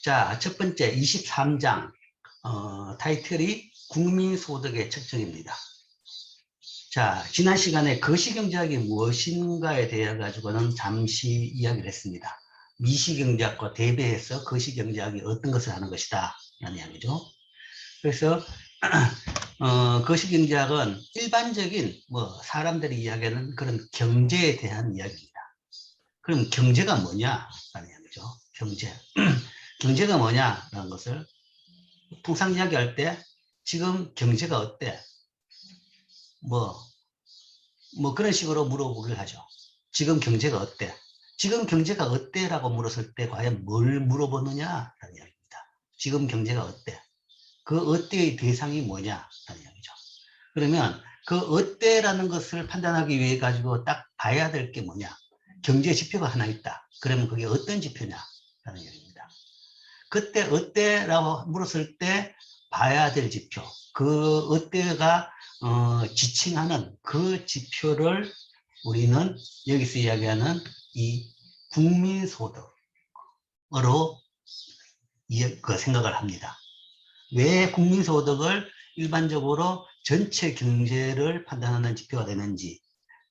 자, 첫 번째 23장 타이틀이 국민소득의 측정입니다. 자, 지난 시간에 거시경제학이 무엇인가에 대해 가지고는 잠시 이야기를 했습니다. 미시경제학과 대비해서 거시경제학이 어떤 것을 하는 것이다 라는 이야기죠. 그래서 거시경제학은 일반적인 사람들이 이야기하는 그런 경제에 대한 이야기입니다. 그럼 경제가 뭐냐라는 이야기죠. 경제. 경제가 뭐냐라는 것을 통상 이야기할 때 지금 경제가 어때? 그런 식으로 물어보기를 하죠. 지금 경제가 어때? 지금 경제가 어때? 라고 물었을 때 과연 뭘 물어보느냐라는 이야기입니다. 지금 경제가 어때? 그 어때의 대상이 뭐냐라는 이야기죠. 그러면 그 어때라는 것을 판단하기 위해 가지고 딱 봐야 될 게 뭐냐? 경제 지표가 하나 있다. 그러면 그게 어떤 지표냐라는 이야기입니다. 그때 어때라고 물었을 때 봐야 될 지표, 그 어때가 지칭하는 그 지표를 우리는 여기서 이야기하는 이 국민소득으로 생각을 합니다. 왜 국민소득을 일반적으로 전체 경제를 판단하는 지표가 되는지,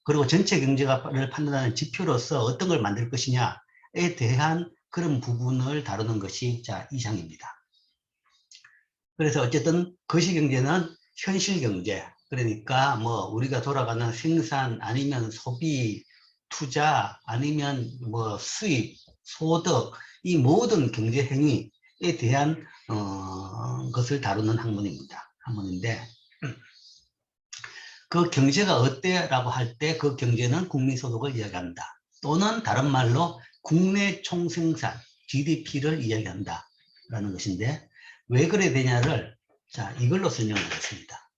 그리고 전체 경제를 판단하는 지표로서 어떤 걸 만들 것이냐에 대한 그런 부분을 다루는 것이 이 장입니다. 그래서 어쨌든 거시경제는 현실경제, 그러니까 우리가 돌아가는 생산 아니면 소비, 투자 아니면 수입, 소득, 이 모든 경제 행위에 대한 것을 다루는 학문인데 그 경제가 어때라고 할 때 그 경제는 국민소득을 이야기한다. 또는 다른 말로 국내 총생산, GDP를 이야기한다. 라는 것인데 왜 그래 되냐를 이걸로 설명하겠습니다.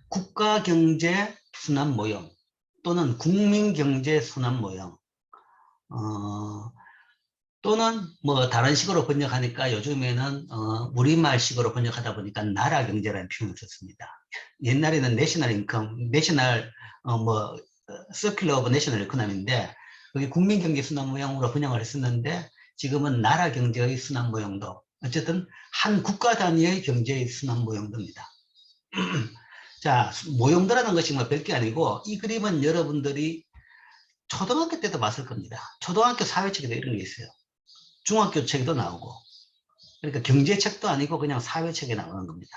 국가경제 순환 모형 또는 국민경제 순환 모형 또는 다른 식으로 번역하니까 요즘에는 우리말식으로 번역하다 보니까 나라 경제라는 표현을 썼습니다. 옛날에는 내셔널 인컴, 서큘러 오브 내셔널 이코노미인데 그게 국민경제 순환 모형으로 번역을 했었는데 지금은 나라 경제의 순환 모형도 어쨌든 한 국가 단위의 경제의 순환 모형도입니다. 자, 모형도라는 것이 별게 아니고 이 그림은 여러분들이 초등학교 때도 봤을 겁니다. 초등학교 사회책에도 이런 게 있어요. 중학교 책에도 나오고, 그러니까 경제책도 아니고 그냥 사회책에 나오는 겁니다.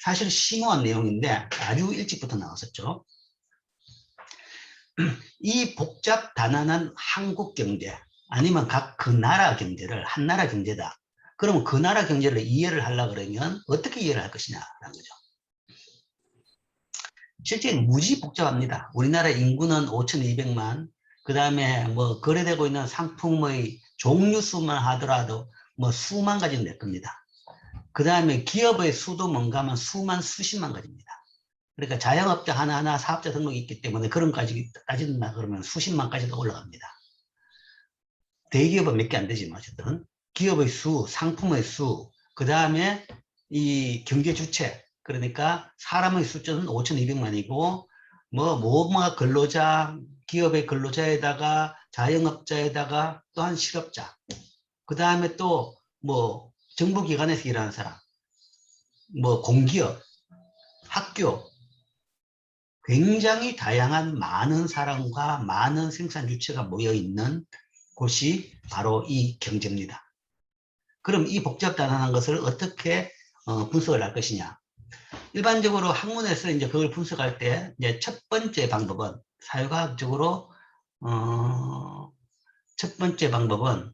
사실 심오한 내용인데 아주 일찍부터 나왔었죠. 이 복잡 단안한 한국 경제 아니면 각 그 나라 경제를 한 나라 경제다. 그러면 그 나라 경제를 이해를 하려고 그러면 어떻게 이해를 할 것이냐라는 거죠. 실제 무지 복잡합니다. 우리나라 인구는 5,200만, 그 다음에 거래되고 있는 상품의 종류 수만 하더라도 수만 가지는 될 겁니다. 그 다음에 기업의 수도 뭔가 하면 수십만 가지입니다. 그러니까 자영업자 하나하나 사업자 등록이 있기 때문에 그런 까지 따진다 그러면 수십만까지도 올라갑니다. 대기업은 몇 개 안 되지만 어쨌든 기업의 수, 상품의 수, 그 다음에 이 경제 주체, 그러니까 사람의 숫자는 5,200만이고 모범화 근로자, 기업의 근로자에다가 자영업자에다가 또한 실업자, 그 다음에 또 정부기관에서 일하는 사람, 공기업, 학교, 굉장히 다양한 많은 사람과 많은 생산 주체가 모여있는 곳이 바로 이 경제입니다. 그럼 이 복잡단안한 것을 어떻게 분석을 할 것이냐? 일반적으로 학문에서 이제 그걸 분석할 때 이제 첫 번째 방법은 사회과학적으로 첫 번째 방법은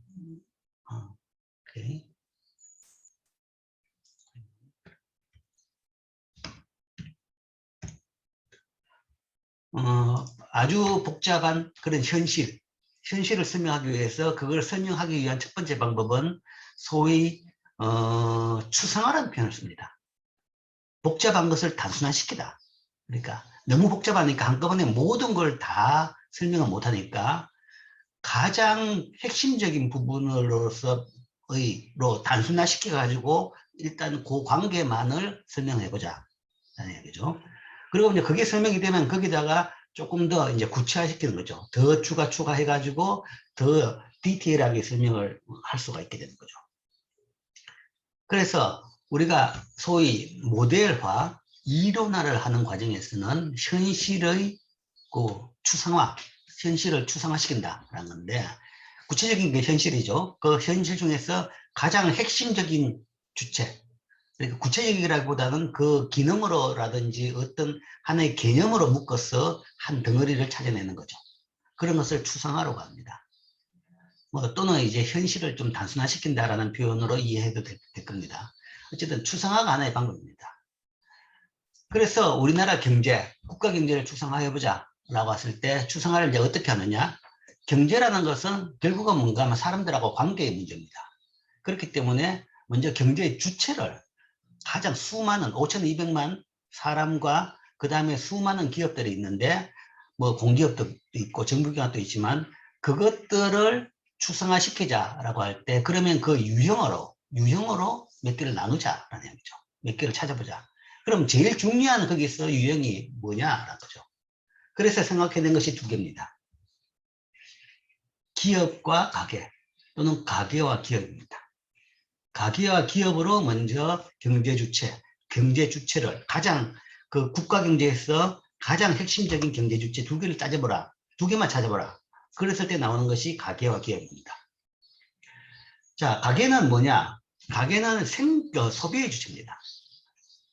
아주 복잡한 그런 현실을 설명하기 위해서 그걸 설명하기 위한 첫 번째 방법은 소위 추상화라는 표현을 씁니다. 복잡한 것을 단순화시키다. 그러니까 너무 복잡하니까 한꺼번에 모든 걸 다 설명을 못하니까 가장 핵심적인 부분으로서 단순화시켜 가지고 일단 그 관계만을 설명해 보자 라는 얘기죠. 그리고 이제 그게 설명이 되면 거기다가 조금 더 이제 구체화시키는 거죠. 더 추가해 가지고 더 디테일하게 설명을 할 수가 있게 되는 거죠. 그래서 우리가 소위 모델화, 이론화를 하는 과정에서는 현실의 그 추상화, 현실을 추상화시킨다라는 건데, 구체적인 게 현실이죠. 그 현실 중에서 가장 핵심적인 주체, 그러니까 구체적이라기보다는 그 기능으로라든지 어떤 하나의 개념으로 묶어서 한 덩어리를 찾아내는 거죠. 그런 것을 추상화라고 합니다. 뭐 또는 이제 현실을 좀 단순화시킨다라는 표현으로 이해해도 될 겁니다. 어쨌든 추상화가 하나의 방법입니다. 그래서 우리나라 경제, 국가 경제를 추상화해보자 라고 했을 때 추상화를 이제 어떻게 하느냐? 경제라는 것은 결국은 뭔가 하면 사람들하고 관계의 문제입니다. 그렇기 때문에 먼저 경제의 주체를 가장 수많은 5,200만 사람과 그 다음에 수많은 기업들이 있는데 뭐 공기업도 있고 정부기관도 있지만 그것들을 추상화시키자라고 할 때 그러면 그 유형으로 몇 개를 나누자라는 얘기죠. 몇 개를 찾아보자. 그럼 제일 중요한 거기서 유형이 뭐냐라는 거죠. 그래서 생각해낸 것이 두 개입니다. 기업과 가계 또는 가계와 기업입니다. 가계와 기업으로 먼저 경제 주체를 가장 그 국가 경제에서 가장 핵심적인 경제 주체 두 개를 따져보라. 두 개만 찾아보라. 그랬을 때 나오는 것이 가계와 기업입니다. 자, 가계는 뭐냐? 가계는 소비의 주체입니다.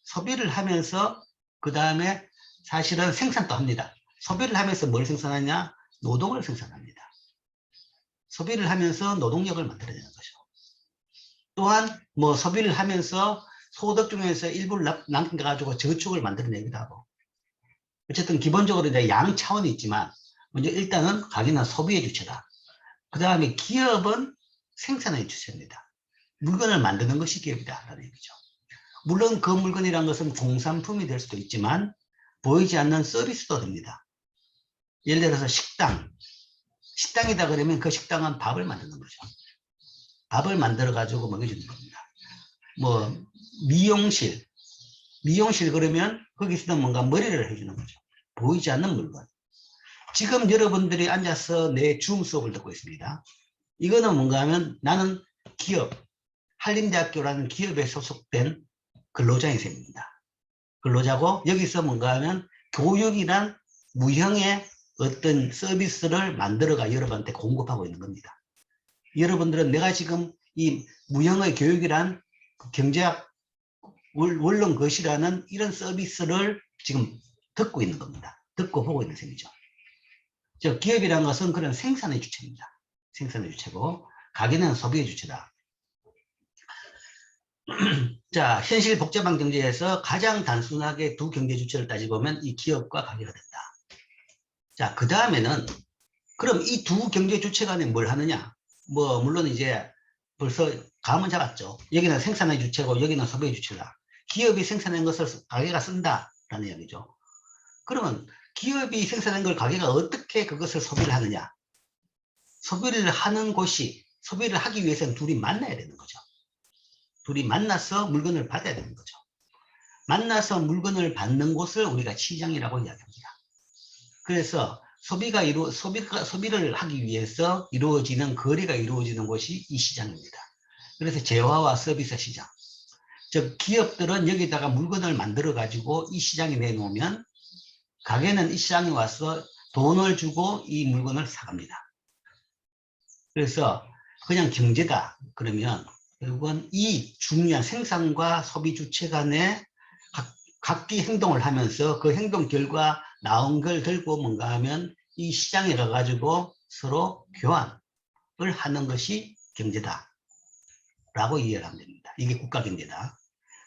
소비를 하면서 그 다음에 사실은 생산도 합니다. 소비를 하면서 뭘 생산하냐? 노동을 생산합니다. 소비를 하면서 노동력을 만들어내는 거죠. 또한 뭐 소비를 하면서 소득 중에서 일부를 남겨가지고 저축을 만들어내기도 하고, 어쨌든 기본적으로 이제 양 차원이 있지만 먼저 일단은 가계는 소비의 주체다. 그 다음에 기업은 생산의 주체입니다. 물건을 만드는 것이 기업이다라는 얘기죠. 물론 그 물건이라는 것은 공산품이 될 수도 있지만 보이지 않는 서비스도 됩니다. 예를 들어서 식당이다 그러면 그 식당은 밥을 만드는 거죠. 밥을 만들어 가지고 먹여주는 겁니다. 뭐 미용실 그러면 거기서는 뭔가 머리를 해주는 거죠. 보이지 않는 물건. 지금 여러분들이 앉아서 내 줌 수업을 듣고 있습니다. 이거는 뭔가 하면 나는 기업, 한림대학교라는 기업에 소속된 근로자인 셈입니다. 근로자고 여기서 뭔가 하면 교육이란 무형의 어떤 서비스를 만들어가 여러분한테 공급하고 있는 겁니다. 여러분들은 내가 지금 이 무형의 교육이란 경제학 원론 것이라는 이런 서비스를 지금 듣고 있는 겁니다. 듣고 보고 있는 셈이죠. 즉 기업이라는 것은 그런 생산의 주체입니다. 생산의 주체고 가계는 소비의 주체다. 자, 현실 복잡한 경제에서 가장 단순하게 두 경제 주체를 따지보면 이 기업과 가계가 된다. 자, 그 다음에는 그럼 이 두 경제 주체 간에 뭘 하느냐? 뭐 물론 이제 벌써 감은 잡았죠. 여기는 생산의 주체고 여기는 소비의 주체다. 기업이 생산한 것을 가계가 쓴다라는 이야기죠. 그러면 기업이 생산한 걸 가계가 어떻게 그것을 소비를 하느냐? 소비를 하는 곳이 소비를 하기 위해서는 둘이 만나야 되는 거죠. 둘이 만나서 물건을 받아야 되는 거죠. 만나서 물건을 받는 곳을 우리가 시장이라고 이야기합니다. 그래서 소비를 하기 위해서 이루어지는 거래가 이루어지는 곳이 이 시장입니다. 그래서 재화와 서비스 시장. 즉 기업들은 여기다가 물건을 만들어 가지고 이 시장에 내놓으면 가게는 이 시장에 와서 돈을 주고 이 물건을 사갑니다. 그래서 그냥 경제다 그러면 결국은 이 중요한 생산과 소비 주체 간에 각기 행동을 하면서 그 행동 결과 나온 걸 들고 뭔가 하면 이 시장에 가가지고 서로 교환을 하는 것이 경제다 라고 이해를 하면 됩니다. 이게 국가 경제다.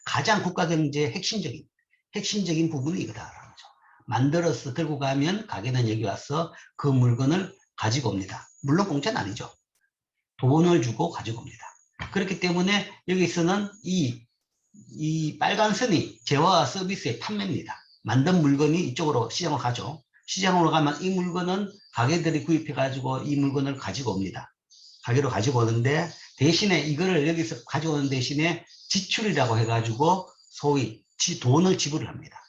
가장 국가 경제의 핵심적인 부분이 이거다라는 거죠. 만들어서 들고 가면 가게는 여기 와서 그 물건을 가지고 옵니다. 물론 공짜는 아니죠. 돈을 주고 가지고 옵니다. 그렇기 때문에 여기서는 이 빨간 선이 재화와 서비스의 판매입니다. 만든 물건이 이쪽으로 시장으로 가죠. 시장으로 가면 이 물건은 가게들이 구입해 가지고 이 물건을 가지고 옵니다. 가게로 가지고 오는데 대신에 이거를 여기서 가져오는 대신에 지출이라고 해가지고 소위 돈을 지불을 합니다.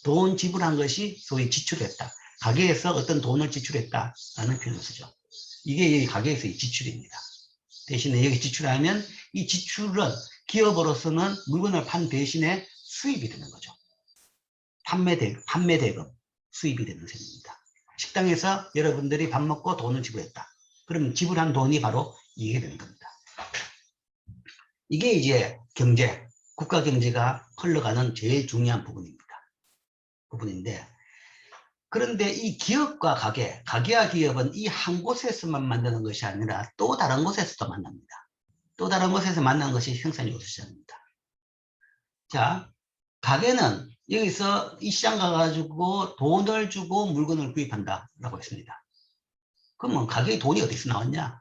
돈 지불한 것이 소위 지출했다. 가게에서 어떤 돈을 지출했다라는 표현을 쓰죠. 이게 가게에서의 지출입니다. 대신에 여기 지출하면 이 지출은 기업으로서는 물건을 판 대신에 수입이 되는 거죠. 판매 대금 수입이 되는 셈입니다. 식당에서 여러분들이 밥 먹고 돈을 지불했다. 그럼 지불한 돈이 바로 이게 되는 겁니다. 이게 이제 경제, 국가 경제가 흘러가는 제일 중요한 부분인데, 그런데 이 기업과 가게와 기업은 이 한 곳에서만 만드는 것이 아니라 또 다른 곳에서도 만납니다. 또 다른 곳에서 만나는 것이 생산요소 시장입니다. 자, 가게는 여기서 이 시장 가가지고 돈을 주고 물건을 구입한다라고 했습니다. 그러면 가게의 돈이 어디서 나왔냐?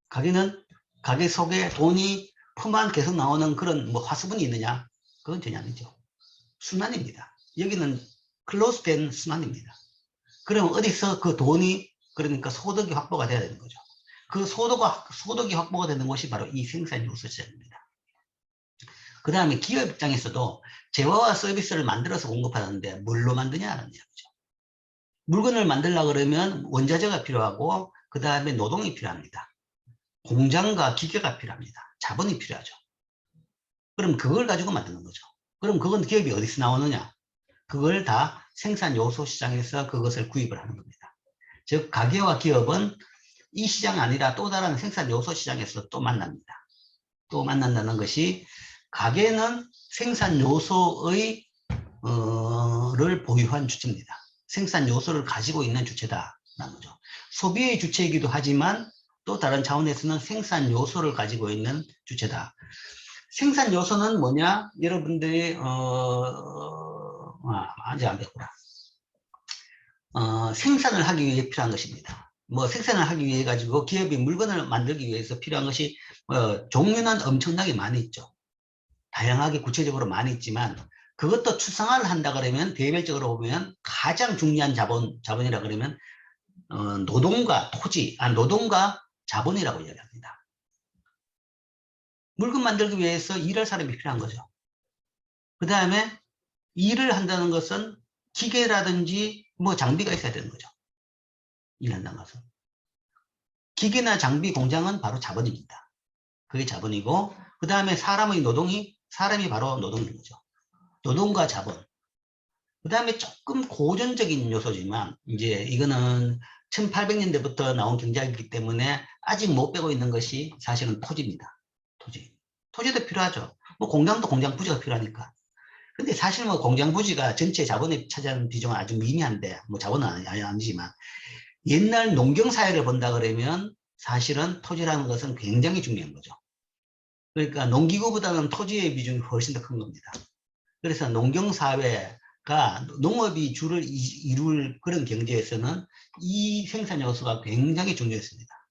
가게는 가게 속에 돈이 푸만 계속 나오는 그런 뭐 화수분이 있느냐? 그건 전혀 아니죠. 순환입니다. 여기는 클로즈된 순환입니다. 그럼 어디서 그 돈이, 그러니까 소득이 확보가 돼야 되는 거죠. 그 소득이 확보가 되는 것이 바로 이 생산요소 시장입니다. 그 다음에 기업 입장에서도 재화와 서비스를 만들어서 공급하는데 뭘로 만드냐는 이야기죠. 물건을 만들려고 그러면 원자재가 필요하고 그 다음에 노동이 필요합니다. 공장과 기계가 필요합니다. 자본이 필요하죠. 그럼 그걸 가지고 만드는 거죠. 그럼 그건 기업이 어디서 나오느냐? 그걸 다 생산요소 시장에서 그것을 구입을 하는 겁니다. 즉 가게와 기업은 이 시장이 아니라 또 다른 생산요소 시장에서 또 만납니다. 또 만난다는 것이 가게는 생산요소의 를 보유한 주체입니다. 생산요소를 가지고 있는 주체다라는 거죠. 소비의 주체이기도 하지만 또 다른 차원에서는 생산요소를 가지고 있는 주체다. 생산요소는 뭐냐? 여러분들이 아직 안 됐구나. 생산을 하기 위해 필요한 것입니다. 뭐 생산을 하기 위해 가지고 기업이 물건을 만들기 위해서 필요한 것이 종류는 엄청나게 많이 있죠. 다양하게 구체적으로 많이 있지만 그것도 추상화를 한다 그러면 대별적으로 보면 가장 중요한 자본이라 그러면 노동과 노동과 자본이라고 이야기합니다. 물건 만들기 위해서 일할 사람이 필요한 거죠. 그 다음에 일을 한다는 것은 기계라든지 뭐 장비가 있어야 되는 거죠. 일한다는 것은. 기계나 장비 공장은 바로 자본입니다. 그게 자본이고 그 다음에 사람이 바로 노동인 거죠. 노동과 자본. 그 다음에 조금 고전적인 요소지만 이제 이거는 1800년대부터 나온 경제학이기 때문에 아직 못 빼고 있는 것이 사실은 토지입니다. 토지도 필요하죠. 뭐 공장도 공장 부지가 필요하니까. 근데 사실 뭐 공장 부지가 전체 자본에 차지하는 비중은 아주 미미한데 뭐 자본은 아니지만 옛날 농경 사회를 본다 그러면 사실은 토지라는 것은 굉장히 중요한 거죠. 그러니까 농기구보다는 토지의 비중이 훨씬 더 큰 겁니다. 그래서 농경사회가 농업이 주를 이룰 그런 경제에서는 이 생산 요소가 굉장히 중요했습니다.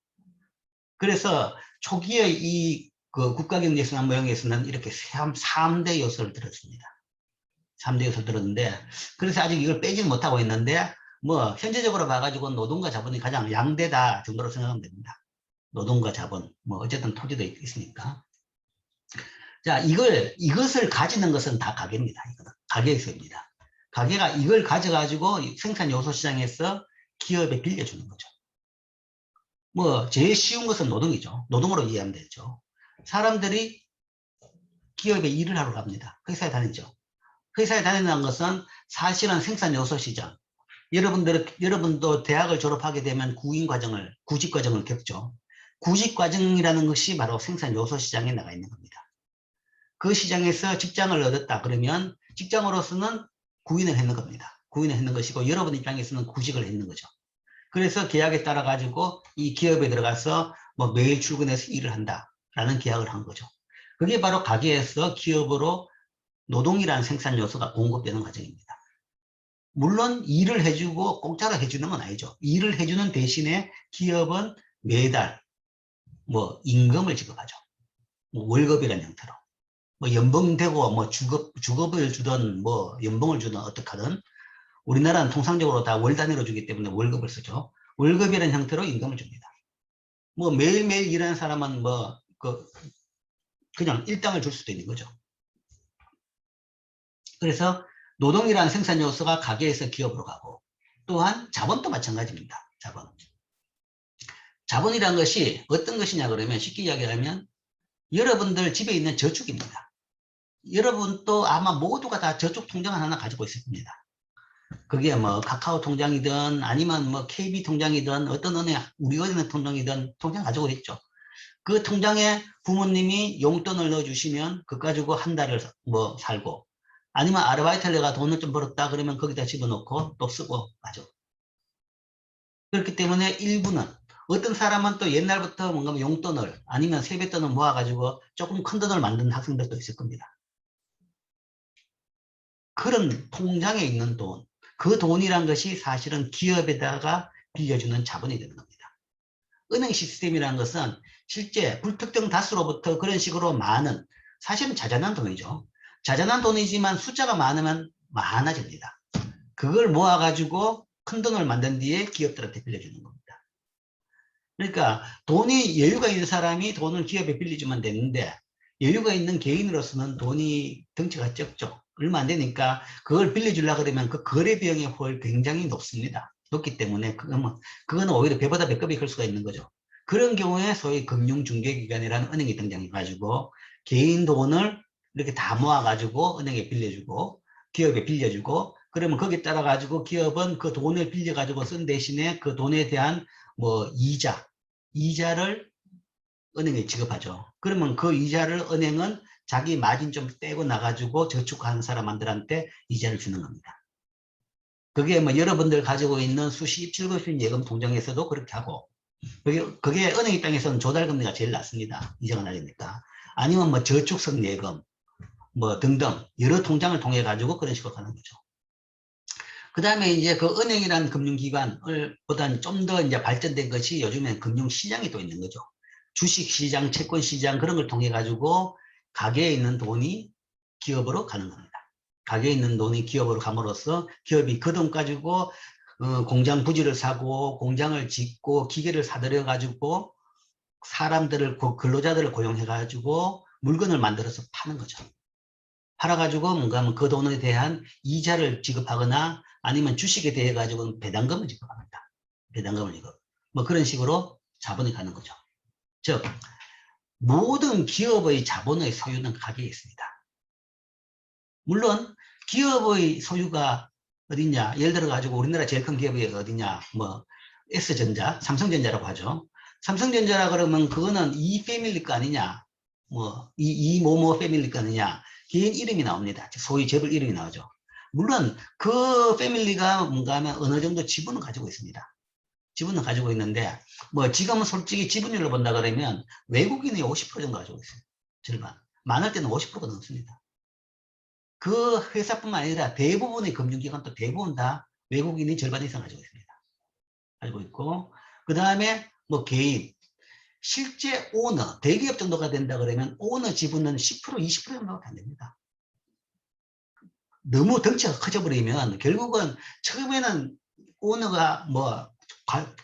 그래서 초기의 이 국가경제순환 모형에서는 이렇게 3대 요소를 들었습니다. 3대 요소를 들었는데, 그래서 아직 이걸 빼지는 못하고 있는데, 뭐, 현재적으로 봐가지고 노동과 자본이 가장 양대다 정도로 생각하면 됩니다. 노동과 자본, 뭐, 어쨌든 토지도 있으니까. 자, 이것을 가지는 것은 다 가게입니다. 가게에서입니다. 가게가 이걸 가져가지고 생산 요소 시장에서 기업에 빌려주는 거죠. 뭐, 제일 쉬운 것은 노동이죠. 노동으로 이해하면 되죠. 사람들이 기업에 일을 하러 갑니다. 회사에 다니죠. 회사에 다닌다는 것은 사실은 생산 요소 시장. 여러분도 대학을 졸업하게 되면 구직 과정을 겪죠. 구직 과정이라는 것이 바로 생산 요소 시장에 나가 있는 겁니다. 그 시장에서 직장을 얻었다 그러면 직장으로서는 구인을 했는 겁니다. 구인을 했는 것이고 여러분 입장에서는 구직을 했는 거죠. 그래서 계약에 따라 가지고 이 기업에 들어가서 뭐 매일 출근해서 일을 한다라는 계약을 한 거죠. 그게 바로 가게에서 기업으로 노동이라는 생산 요소가 공급되는 과정입니다. 물론 일을 해주고 공짜로 해주는 건 아니죠. 일을 해주는 대신에 기업은 매달 뭐 임금을 지급하죠. 뭐 월급이라는 형태로. 뭐 연봉되고 뭐 주급을 주든 뭐 연봉을 주든 어떻게든 우리나라는 통상적으로 다 월 단위로 주기 때문에 월급을 쓰죠. 월급이라는 형태로 임금을 줍니다. 뭐 매일매일 일하는 사람은 뭐 그냥 일당을 줄 수도 있는 거죠. 그래서 노동이라는 생산 요소가 가게에서 기업으로 가고 또한 자본도 마찬가지입니다. 자본이란 것이 어떤 것이냐 그러면 쉽게 이야기하면 여러분들 집에 있는 저축입니다. 여러분도 아마 모두가 다 저축 통장을 하나 가지고 있을 겁니다. 그게 뭐 카카오 통장이든 아니면 뭐 KB 통장이든 어떤 은행, 우리 은행 통장이든 통장 가지고 있죠. 그 통장에 부모님이 용돈을 넣어주시면 그거 가지고 한 달을 뭐 살고, 아니면 아르바이트를 내가 돈을 좀 벌었다 그러면 거기다 집어넣고 또 쓰고 하죠. 그렇기 때문에 일부는, 어떤 사람은 또 옛날부터 뭔가 용돈을 아니면 세뱃돈을 모아가지고 조금 큰 돈을 만든 학생들도 있을 겁니다. 그런 통장에 있는 돈, 그 돈이란 것이 사실은 기업에다가 빌려주는 자본이 되는 겁니다. 은행 시스템이라는 것은 실제 불특정 다수로부터 그런 식으로 많은, 사실은 자잘한 돈이죠. 자잘한 돈이지만 숫자가 많으면 많아집니다. 그걸 모아가지고 큰 돈을 만든 뒤에 기업들한테 빌려주는 겁니다. 그러니까 돈이 여유가 있는 사람이 돈을 기업에 빌려주면 되는데, 여유가 있는 개인으로서는 돈이 덩치가 적죠. 얼마 안 되니까 그걸 빌려주려고 그러면 그 거래 비용이 훨 굉장히 높습니다. 높기 때문에 그거는 오히려 배보다 배꼽이 클 수가 있는 거죠. 그런 경우에 소위 금융중개기관이라는 은행이 등장해가지고 개인 돈을 이렇게 다 모아가지고 은행에 빌려주고 기업에 빌려주고, 그러면 거기에 따라가지고 기업은 그 돈을 빌려가지고 쓴 대신에 그 돈에 대한 뭐 이자를 은행에 지급하죠. 그러면 그 이자를 은행은 자기 마진 좀 떼고 나가지고 저축하는 사람들한테 이자를 주는 겁니다. 그게 뭐 여러분들 가지고 있는 수십, 7급인 예금 통장에서도 그렇게 하고, 그게 은행 입장에서는 조달금리가 제일 낮습니다. 이자가 낮으니까. 아니면 뭐 저축성 예금 뭐 등등 여러 통장을 통해 가지고 그런 식으로 하는 거죠. 그 다음에 이제 그 은행이라는 금융기관을 보다는 좀 더 이제 발전된 것이 요즘엔 금융시장이 또 있는 거죠. 주식시장, 채권시장 그런 걸 통해 가지고 가게에 있는 돈이 기업으로 가는 겁니다. 가게에 있는 돈이 기업으로 감으로써 기업이 그 돈 가지고 공장 부지를 사고 공장을 짓고 기계를 사들여 가지고 사람들을, 근로자들을 고용해 가지고 물건을 만들어서 파는 거죠. 팔아가지고 뭔가 그 돈에 대한 이자를 지급하거나 아니면 주식에 대해 가지고는 배당금을 지급합니다. 배당금을 지급. 뭐 그런 식으로 자본이 가는 거죠. 즉 모든 기업의 자본의 소유는 가게에 있습니다. 물론 기업의 소유가 어디냐, 예를 들어 가지고 우리나라 제일 큰 기업이 어디냐, 뭐 S전자, 삼성전자라고 하죠. 삼성전자라 그러면 그거는 이 패밀리 거 아니냐, 뭐 이 모모 패밀리 거 아니냐, 개인 이름이 나옵니다. 소위 재벌 이름이 나오죠. 물론 그 패밀리가 뭔가 하면 어느 정도 지분을 가지고 있습니다. 지분을 가지고 있는데 뭐 지금은 솔직히 지분율로 본다 그러면 외국인이 50% 정도 가지고 있어요. 절반. 많을 때는 50%가 넘습니다. 그 회사뿐만 아니라 대부분의 금융기관도 대부분 다 외국인이 절반 이상 가지고 있습니다. 가지고 있고, 그 다음에 뭐 개인, 실제 오너, 대기업 정도가 된다 그러면 오너 지분은 10%, 20% 정도밖에 안 됩니다. 너무 덩치가 커져버리면 결국은 처음에는 오너가 뭐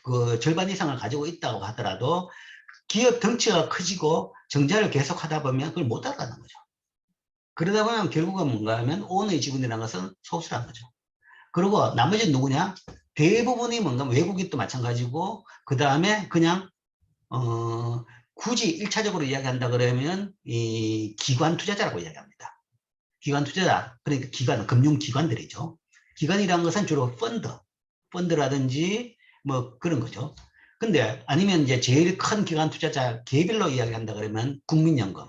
그 절반 이상을 가지고 있다고 하더라도 기업 덩치가 커지고 정자를 계속 하다 보면 그걸 못 따라가는 거죠. 그러다 보면 결국은 뭔가 하면 오너의 지분이라는 것은 소수라는 거죠. 그리고 나머지는 누구냐? 대부분이 뭔가 외국인도 마찬가지고, 그 다음에 그냥 굳이 1차적으로 이야기한다 그러면 이 기관 투자자라고 이야기합니다. 기관 투자자, 그러니까 기관, 금융기관들이죠. 기관이라는 것은 주로 펀드라든지 뭐 그런 거죠. 근데 아니면 이제 제일 큰 기관 투자자 개별로 이야기한다 그러면 국민연금,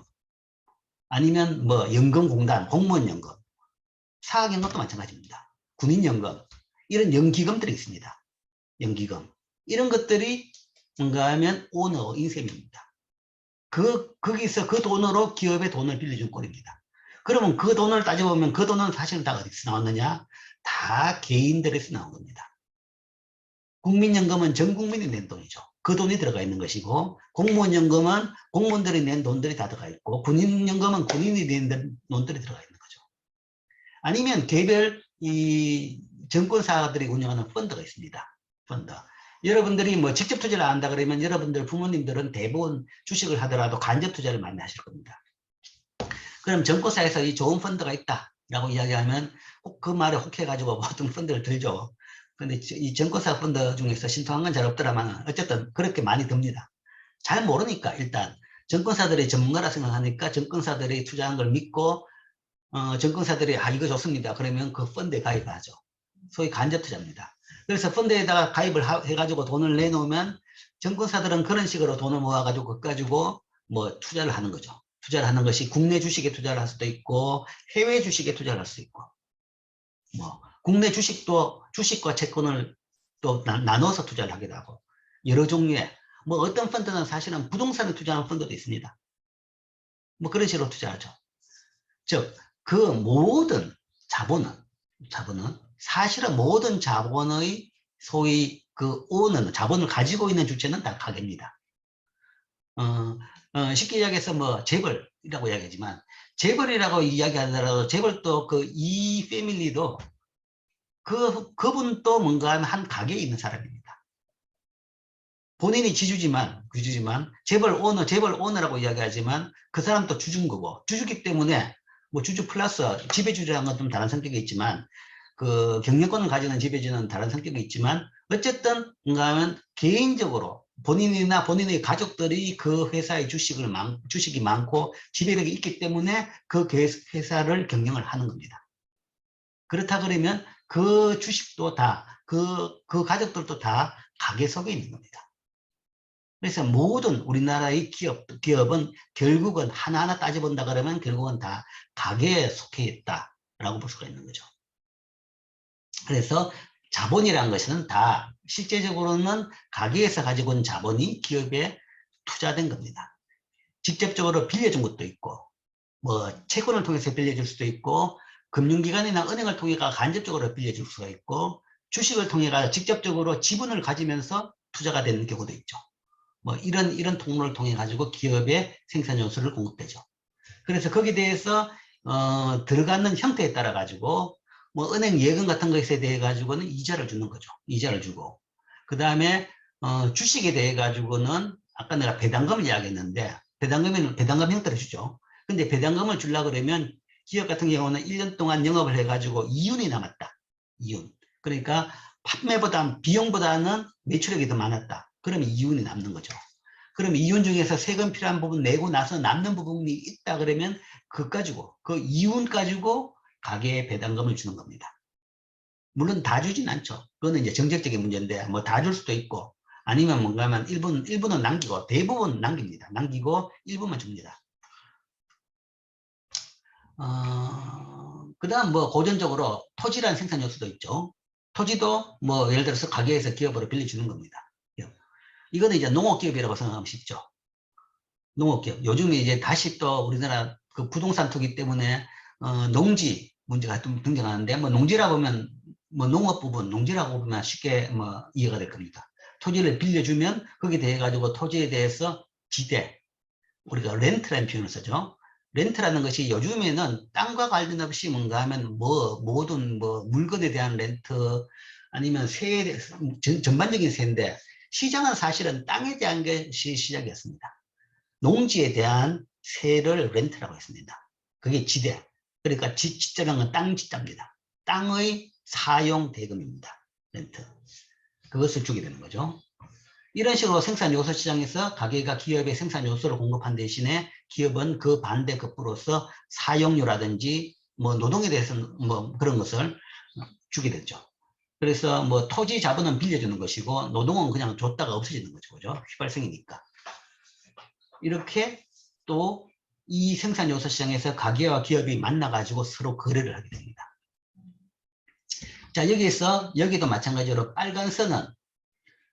아니면 뭐 연금공단, 공무원연금, 사학연금도 마찬가지입니다. 군인연금, 이런 연기금들이 있습니다. 연기금. 이런 것들이 뭔가 하면 오너 인셈입니다. 거기서 그 돈으로 기업에 돈을 빌려준 꼴입니다. 그러면 그 돈을 따져보면 그 돈은 사실은 다 어디서 나왔느냐? 다 개인들에서 나온 겁니다. 국민연금은 전 국민이 낸 돈이죠. 그 돈이 들어가 있는 것이고, 공무원연금은 공무원들이 낸 돈들이 다 들어가 있고, 군인연금은 군인이 낸 돈들이 들어가 있는 거죠. 아니면 개별 이 정권사들이 운영하는 펀드가 있습니다. 펀드. 여러분들이 뭐 직접 투자를 안 한다 그러면 여러분들 부모님들은 대부분 주식을 하더라도 간접 투자를 많이 하실 겁니다. 그럼 정권사에서 이 좋은 펀드가 있다라고 이야기하면 꼭 그 말에 혹해가지고 모든 펀드를 들죠. 근데 이 증권사 펀드 중에서 신통한 건 잘 없더라만 어쨌든 그렇게 많이 듭니다. 잘 모르니까 일단 증권사들이 전문가라 생각하니까 증권사들이 투자한 걸 믿고 증권사들이 이거 좋습니다. 그러면 그 펀드에 가입하죠. 소위 간접 투자입니다. 그래서 펀드에다가 가입을 해가지고 돈을 내놓으면 증권사들은 그런 식으로 돈을 모아가지고 그거 가지고 뭐 투자를 하는 거죠. 투자를 하는 것이 국내 주식에 투자를 할 수도 있고 해외 주식에 투자를 할 수도 있고 뭐 국내 주식도 주식과 채권을 또 나눠서 투자를 하기도 하고 여러 종류의 뭐 어떤 펀드는 사실은 부동산에 투자하는 펀드도 있습니다. 뭐 그런 식으로 투자하죠. 즉 그 모든 자본은 사실은 모든 자본의 소위 그 오는 자본을 가지고 있는 주체는 다 가계입니다. 쉽게 이야기해서 뭐 재벌이라고 이야기하지만 재벌이라고 이야기하더라도 재벌도 그 이 패밀리도 그분도 뭔가 한 가게에 있는 사람입니다. 본인이 주주지만 재벌 오너라고 이야기하지만 그 사람도 주주인 거고 주주기 때문에 뭐 주주 플러스 지배주주라는 건 좀 다른 성격이 있지만 그 경영권을 가지는 지배주는 다른 성격이 있지만 어쨌든 뭔가 하면 개인적으로 본인이나 본인의 가족들이 그 회사의 주식이 많고 지배력이 있기 때문에 그 회사를 경영을 하는 겁니다. 그렇다 그러면 그 주식도 다, 그 가족들도 다 가계 속에 있는 겁니다. 그래서 모든 우리나라의 기업은 결국은 하나하나 따져본다 그러면 결국은 다 가계에 속해 있다라고 볼 수가 있는 거죠. 그래서 자본이라는 것은 다 실제적으로는 가계에서 가지고 온 자본이 기업에 투자된 겁니다. 직접적으로 빌려준 것도 있고 뭐 채권을 통해서 빌려줄 수도 있고 금융기관이나 은행을 통해 간접적으로 빌려줄 수가 있고 주식을 통해 직접적으로 지분을 가지면서 투자가 되는 경우도 있죠. 뭐 이런 통로를 통해 가지고 기업의 생산 요소를 공급되죠. 그래서 거기에 대해서 들어가는 형태에 따라 가지고 뭐 은행 예금 같은 것에 대해 가지고는 이자를 주는 거죠. 이자를 주고 그 다음에 주식에 대해 가지고는 아까 내가 배당금을 이야기했는데 배당금 형태를 주죠. 근데 배당금을 주려고 그러면 기업 같은 경우는 1년 동안 영업을 해가지고 이윤이 남았다. 이윤. 그러니까 비용보다는 매출액이 더 많았다. 그러면 이윤이 남는 거죠. 그럼 이윤 중에서 세금 필요한 부분 내고 나서 남는 부분이 있다 그러면 그 이윤 가지고 가게에 배당금을 주는 겁니다. 물론 다 주진 않죠. 그거는 이제 정책적인 문제인데 뭐 다 줄 수도 있고 아니면 뭔가 하면 일부는 남기고 대부분 남깁니다. 남기고 일부만 줍니다. 그 다음 뭐 고전적으로 토지라는 생산 요소도 있죠. 토지도 뭐 예를 들어서 가게에서 기업으로 빌려주는 겁니다. 이거는 이제 농업기업이라고 생각하면 쉽죠. 농업기업. 요즘에 이제 다시 또 우리나라 그 부동산 투기 때문에 농지 문제가 좀 등장하는데 뭐 농지라고 보면 뭐 농업 부분, 농지라고 보면 쉽게 뭐 이해가 될 겁니다. 토지를 빌려주면 거기에 대해 가지고 토지에 대해서 지대, 우리가 렌트라는 표현을 쓰죠. 렌트라는 것이 요즘에는 땅과 관련 없이 뭔가 하면 모든 물건에 대한 렌트 아니면 세에 대해서 전반적인 세인데 시장은 사실은 땅에 대한 것이 시작이었습니다. 농지에 대한 세를 렌트라고 했습니다. 그게 지대. 그러니까 지자라는 건 땅 지자입니다. 땅의 사용 대금입니다. 렌트. 그것을 주게 되는 거죠. 이런 식으로 생산 요소 시장에서 가게가 기업의 생산 요소를 공급한 대신에 기업은 그 반대급부로서 사용료라든지 뭐 노동에 대해서는 뭐 그런 것을 주게 됐죠. 그래서 뭐 토지 자본은 빌려주는 것이고 노동은 그냥 줬다가 없어지는 거죠. 그죠? 휘발성이니까. 이렇게 또 이 생산 요소 시장에서 가게와 기업이 만나가지고 서로 거래를 하게 됩니다. 자, 여기도 마찬가지로 빨간 선은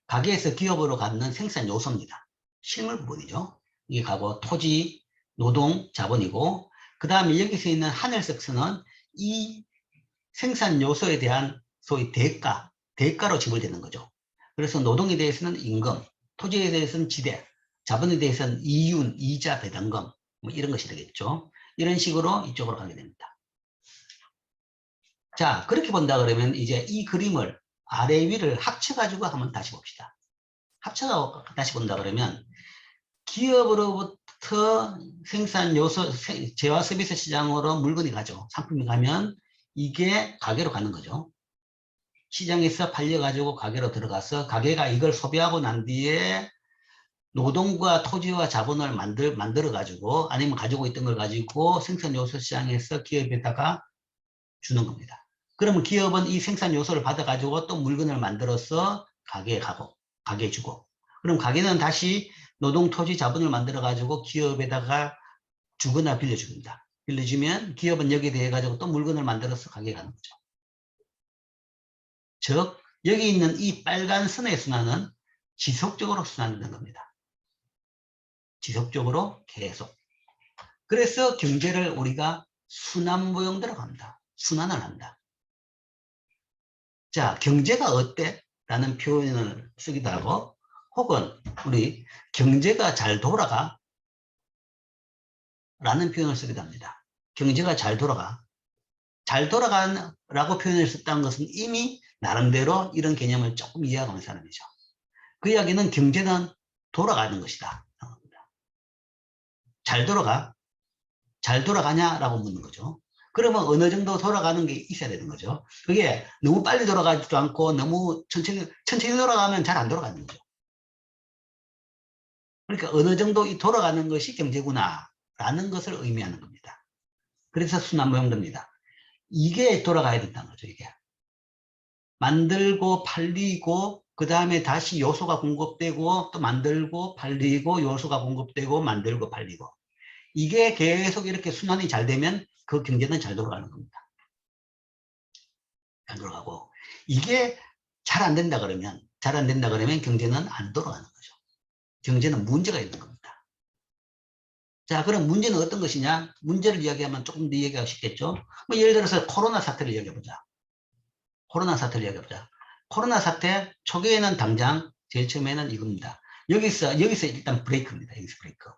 가게에서 기업으로 갖는 생산 요소입니다. 실물 부분이죠. 이게 가고 토지, 노동, 자본이고 그 다음에 여기서 있는 하늘색 선은 이 생산 요소에 대한 소위 대가로 지불되는 거죠. 그래서 노동에 대해서는 임금, 토지에 대해서는 지대, 자본에 대해서는 이윤, 이자, 배당금 뭐 이런 것이 되겠죠. 이런 식으로 이쪽으로 가게 됩니다. 자, 그렇게 본다 그러면 이제 이 그림을 아래 위를 합쳐가지고 한번 다시 봅시다. 합쳐서 다시 본다 그러면 기업으로부터 생산 요소, 재화 서비스 시장으로 물건이 가죠. 상품이 가면 이게 가게로 가는 거죠. 시장에서 팔려가지고 가게로 들어가서 가게가 이걸 소비하고 난 뒤에 노동과 토지와 자본을 만들어가지고 아니면 가지고 있던 걸 가지고 생산 요소 시장에서 기업에다가 주는 겁니다. 그러면 기업은 이 생산 요소를 받아가지고 또 물건을 만들어서 가게에 가고, 가게에 주고, 그럼 가게는 다시 노동, 토지, 자본을 만들어가지고 기업에다가 주거나 빌려줍니다. 빌려주면 기업은 여기에 대해 가지고 또 물건을 만들어서 가게에 가는 거죠. 즉, 여기 있는 이 빨간 선의 순환은 지속적으로 순환되는 겁니다. 지속적으로 계속. 그래서 경제를 우리가 순환모형대로 갑니다. 순환을 한다. 자, 경제가 어때? 라는 표현을 쓰기도 하고, 혹은 우리 경제가 잘 돌아가? 라는 표현을 쓰기도 합니다. 경제가 잘 돌아가. 잘 돌아가라고 표현을 썼다는 것은 이미 나름대로 이런 개념을 조금 이해하고 있는 사람이죠. 그 이야기는 경제는 돌아가는 것이다. 잘 돌아가? 잘 돌아가냐라고 묻는 거죠. 그러면 어느 정도 돌아가는 게 있어야 되는 거죠. 그게 너무 빨리 돌아가지도 않고 너무 천천히 돌아가면 잘 안 돌아가는 거죠. 그러니까 어느 정도 이 돌아가는 것이 경제구나 라는 것을 의미하는 겁니다. 그래서 순환모형입니다. 이게 돌아가야 된다는 거죠. 이게 만들고 팔리고 그 다음에 다시 요소가 공급되고 또 만들고 팔리고 요소가 공급되고 만들고 팔리고, 이게 계속 이렇게 순환이 잘 되면 그 경제는 잘 돌아가는 겁니다. 잘 돌아가고, 이게 잘 안 된다 그러면 경제는 안 돌아가는 거죠. 경제는 문제가 있는 겁니다. 자, 그럼 문제는 어떤 것이냐? 문제를 이야기하면 조금 더 이야기하기 쉽겠죠. 뭐 예를 들어서 코로나 사태를 이야기해보자. 코로나 사태 초기에는 당장 제일 처음에는 이겁니다. 여기서 일단 브레이크입니다. 여기서 브레이크.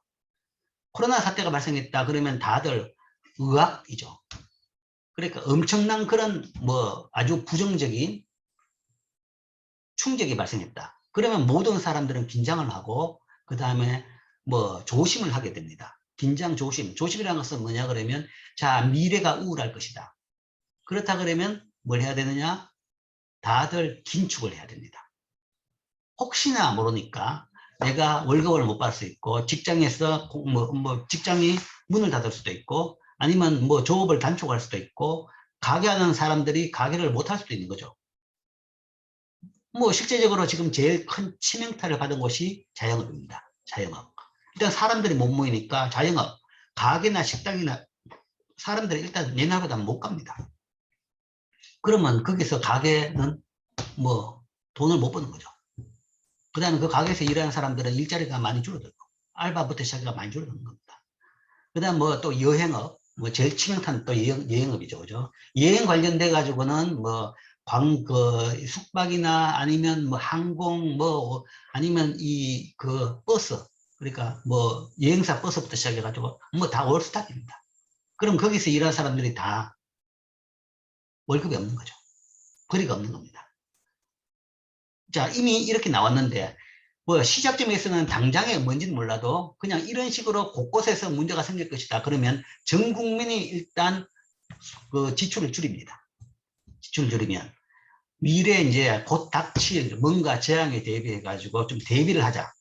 코로나 사태가 발생했다 그러면 다들 의학이죠. 그러니까 엄청난 그런 뭐 아주 부정적인 충격이 발생했다. 그러면 모든 사람들은 긴장을 하고 그 다음에 뭐 조심을 하게 됩니다. 긴장, 조심이라는 것은 뭐냐 그러면, 자, 미래가 우울할 것이다. 그렇다 그러면 뭘 해야 되느냐? 다들 긴축을 해야 됩니다. 혹시나 모르니까 내가 월급을 못 받을 수 있고 직장에서 직장이 문을 닫을 수도 있고 아니면 뭐 조업을 단축할 수도 있고 가게 하는 사람들이 가게를 못 할 수도 있는 거죠. 뭐 실제적으로 지금 제일 큰 치명타를 받은 곳이 자영업입니다. 자영업. 일단 사람들이 못 모이니까 자영업, 가게나 식당이나 사람들이 일단 옛날보다 못 갑니다. 그러면 거기서 가게는 뭐 돈을 못 버는 거죠. 그 다음에 그 가게에서 일하는 사람들은 일자리가 많이 줄어들고 알바부터 시작해서 많이 줄어드는 겁니다. 그 다음 뭐 또 여행업, 뭐 제일 치명타는 또 여행업이죠. 그죠? 여행 관련돼 가지고는 뭐 숙박이나 아니면 뭐 항공 뭐 아니면 그 버스, 그러니까 뭐 여행사 버스부터 시작해 가지고 뭐 다 올스탁입니다. 그럼 거기서 일하는 사람들이 다 월급이 없는 거죠. 거리가 없는 겁니다. 자, 이미 이렇게 나왔는데 뭐 시작점에서는 당장에 뭔지는 몰라도 그냥 이런 식으로 곳곳에서 문제가 생길 것이다. 그러면 전 국민이 일단 그 지출을 줄입니다. 지출을 줄이면 미래에 이제 곧 닥칠 뭔가 재앙에 대비해 가지고 좀 대비를 하자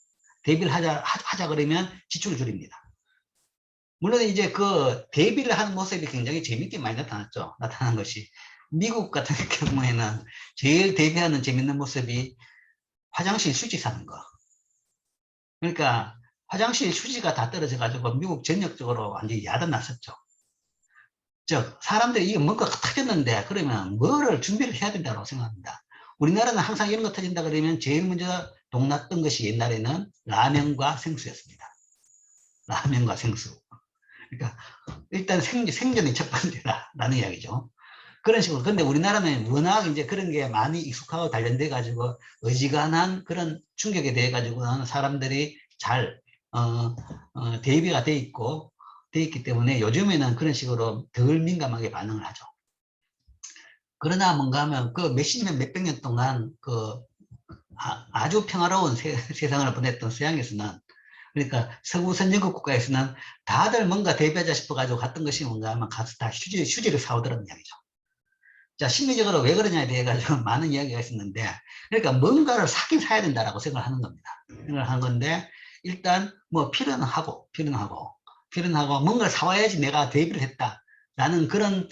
그러면 지출을 줄입니다. 물론 이제 그 대비를 하는 모습이 굉장히 재밌게 많이 나타난 것이 미국 같은 경우에는 제일 대비하는 재밌는 모습이 화장실 휴지 사는 거. 그러니까 화장실 휴지가 다 떨어져 가지고 미국 전역적으로 완전히 야단났었죠. 즉 사람들이 이게 뭔가 터졌는데 그러면 뭐를 준비를 해야 된다고 생각합니다. 우리나라는 항상 이런 거 터진다 그러면 제일 먼저 동났던 것이 옛날에는 라면과 생수였습니다. 라면과 생수. 그러니까 일단 생존이 첫 번째다라는 이야기죠. 그런 식으로. 근데 우리나라는 워낙 이제 그런 게 많이 익숙하고 단련돼 가지고 어지간한 그런 충격에 대해 가지고는 사람들이 잘 대비가 돼 있기 때문에 요즘에는 그런 식으로 덜 민감하게 반응을 하죠. 그러나 뭔가 하면 그 몇십 년, 몇백 년 동안 그 아주 평화로운 세상을 보냈던 서양에서는, 그러니까 서구 선진국 국가에서는 다들 뭔가 대비하자 싶어가지고 갔던 것이 뭔가 하면 가서 다 휴지를 사오더라는 이야기죠. 자, 심리적으로 왜 그러냐에 대해 가지고 많은 이야기가 있었는데, 그러니까 뭔가를 사긴 사야 된다라고 생각을 하는 겁니다. 생각을 하는 건데, 일단 뭐 필요하고 뭔가를 사와야지 내가 대비를 했다라는 그런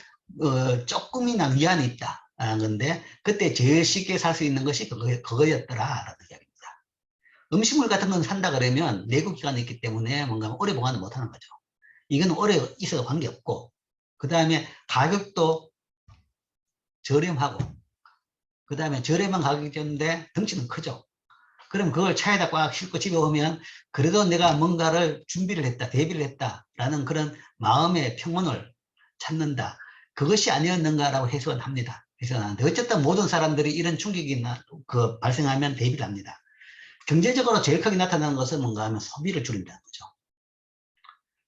조금이나 위안이 있다라는 건데, 그때 제일 쉽게 살 수 있는 것이 그거였더라라는 이야기입니다. 음식물 같은 건 산다 그러면 내구 기간이 있기 때문에 뭔가 오래 보관을 못하는 거죠. 이건 오래 있어도 관계없고, 그 다음에 가격도 저렴하고, 그 다음에 저렴한 가격인데 덩치는 크죠. 그럼 그걸 차에다 꽉 싣고 집에 오면 그래도 내가 뭔가를 준비를 했다, 대비를 했다라는 그런 마음의 평온을 찾는다. 그것이 아니었는가라고 해석은 합니다. 해석하는데 어쨌든 모든 사람들이 이런 충격이 발생하면 대비를 합니다. 경제적으로 제일 크게 나타나는 것은 뭔가 하면 소비를 줄인다는 거죠.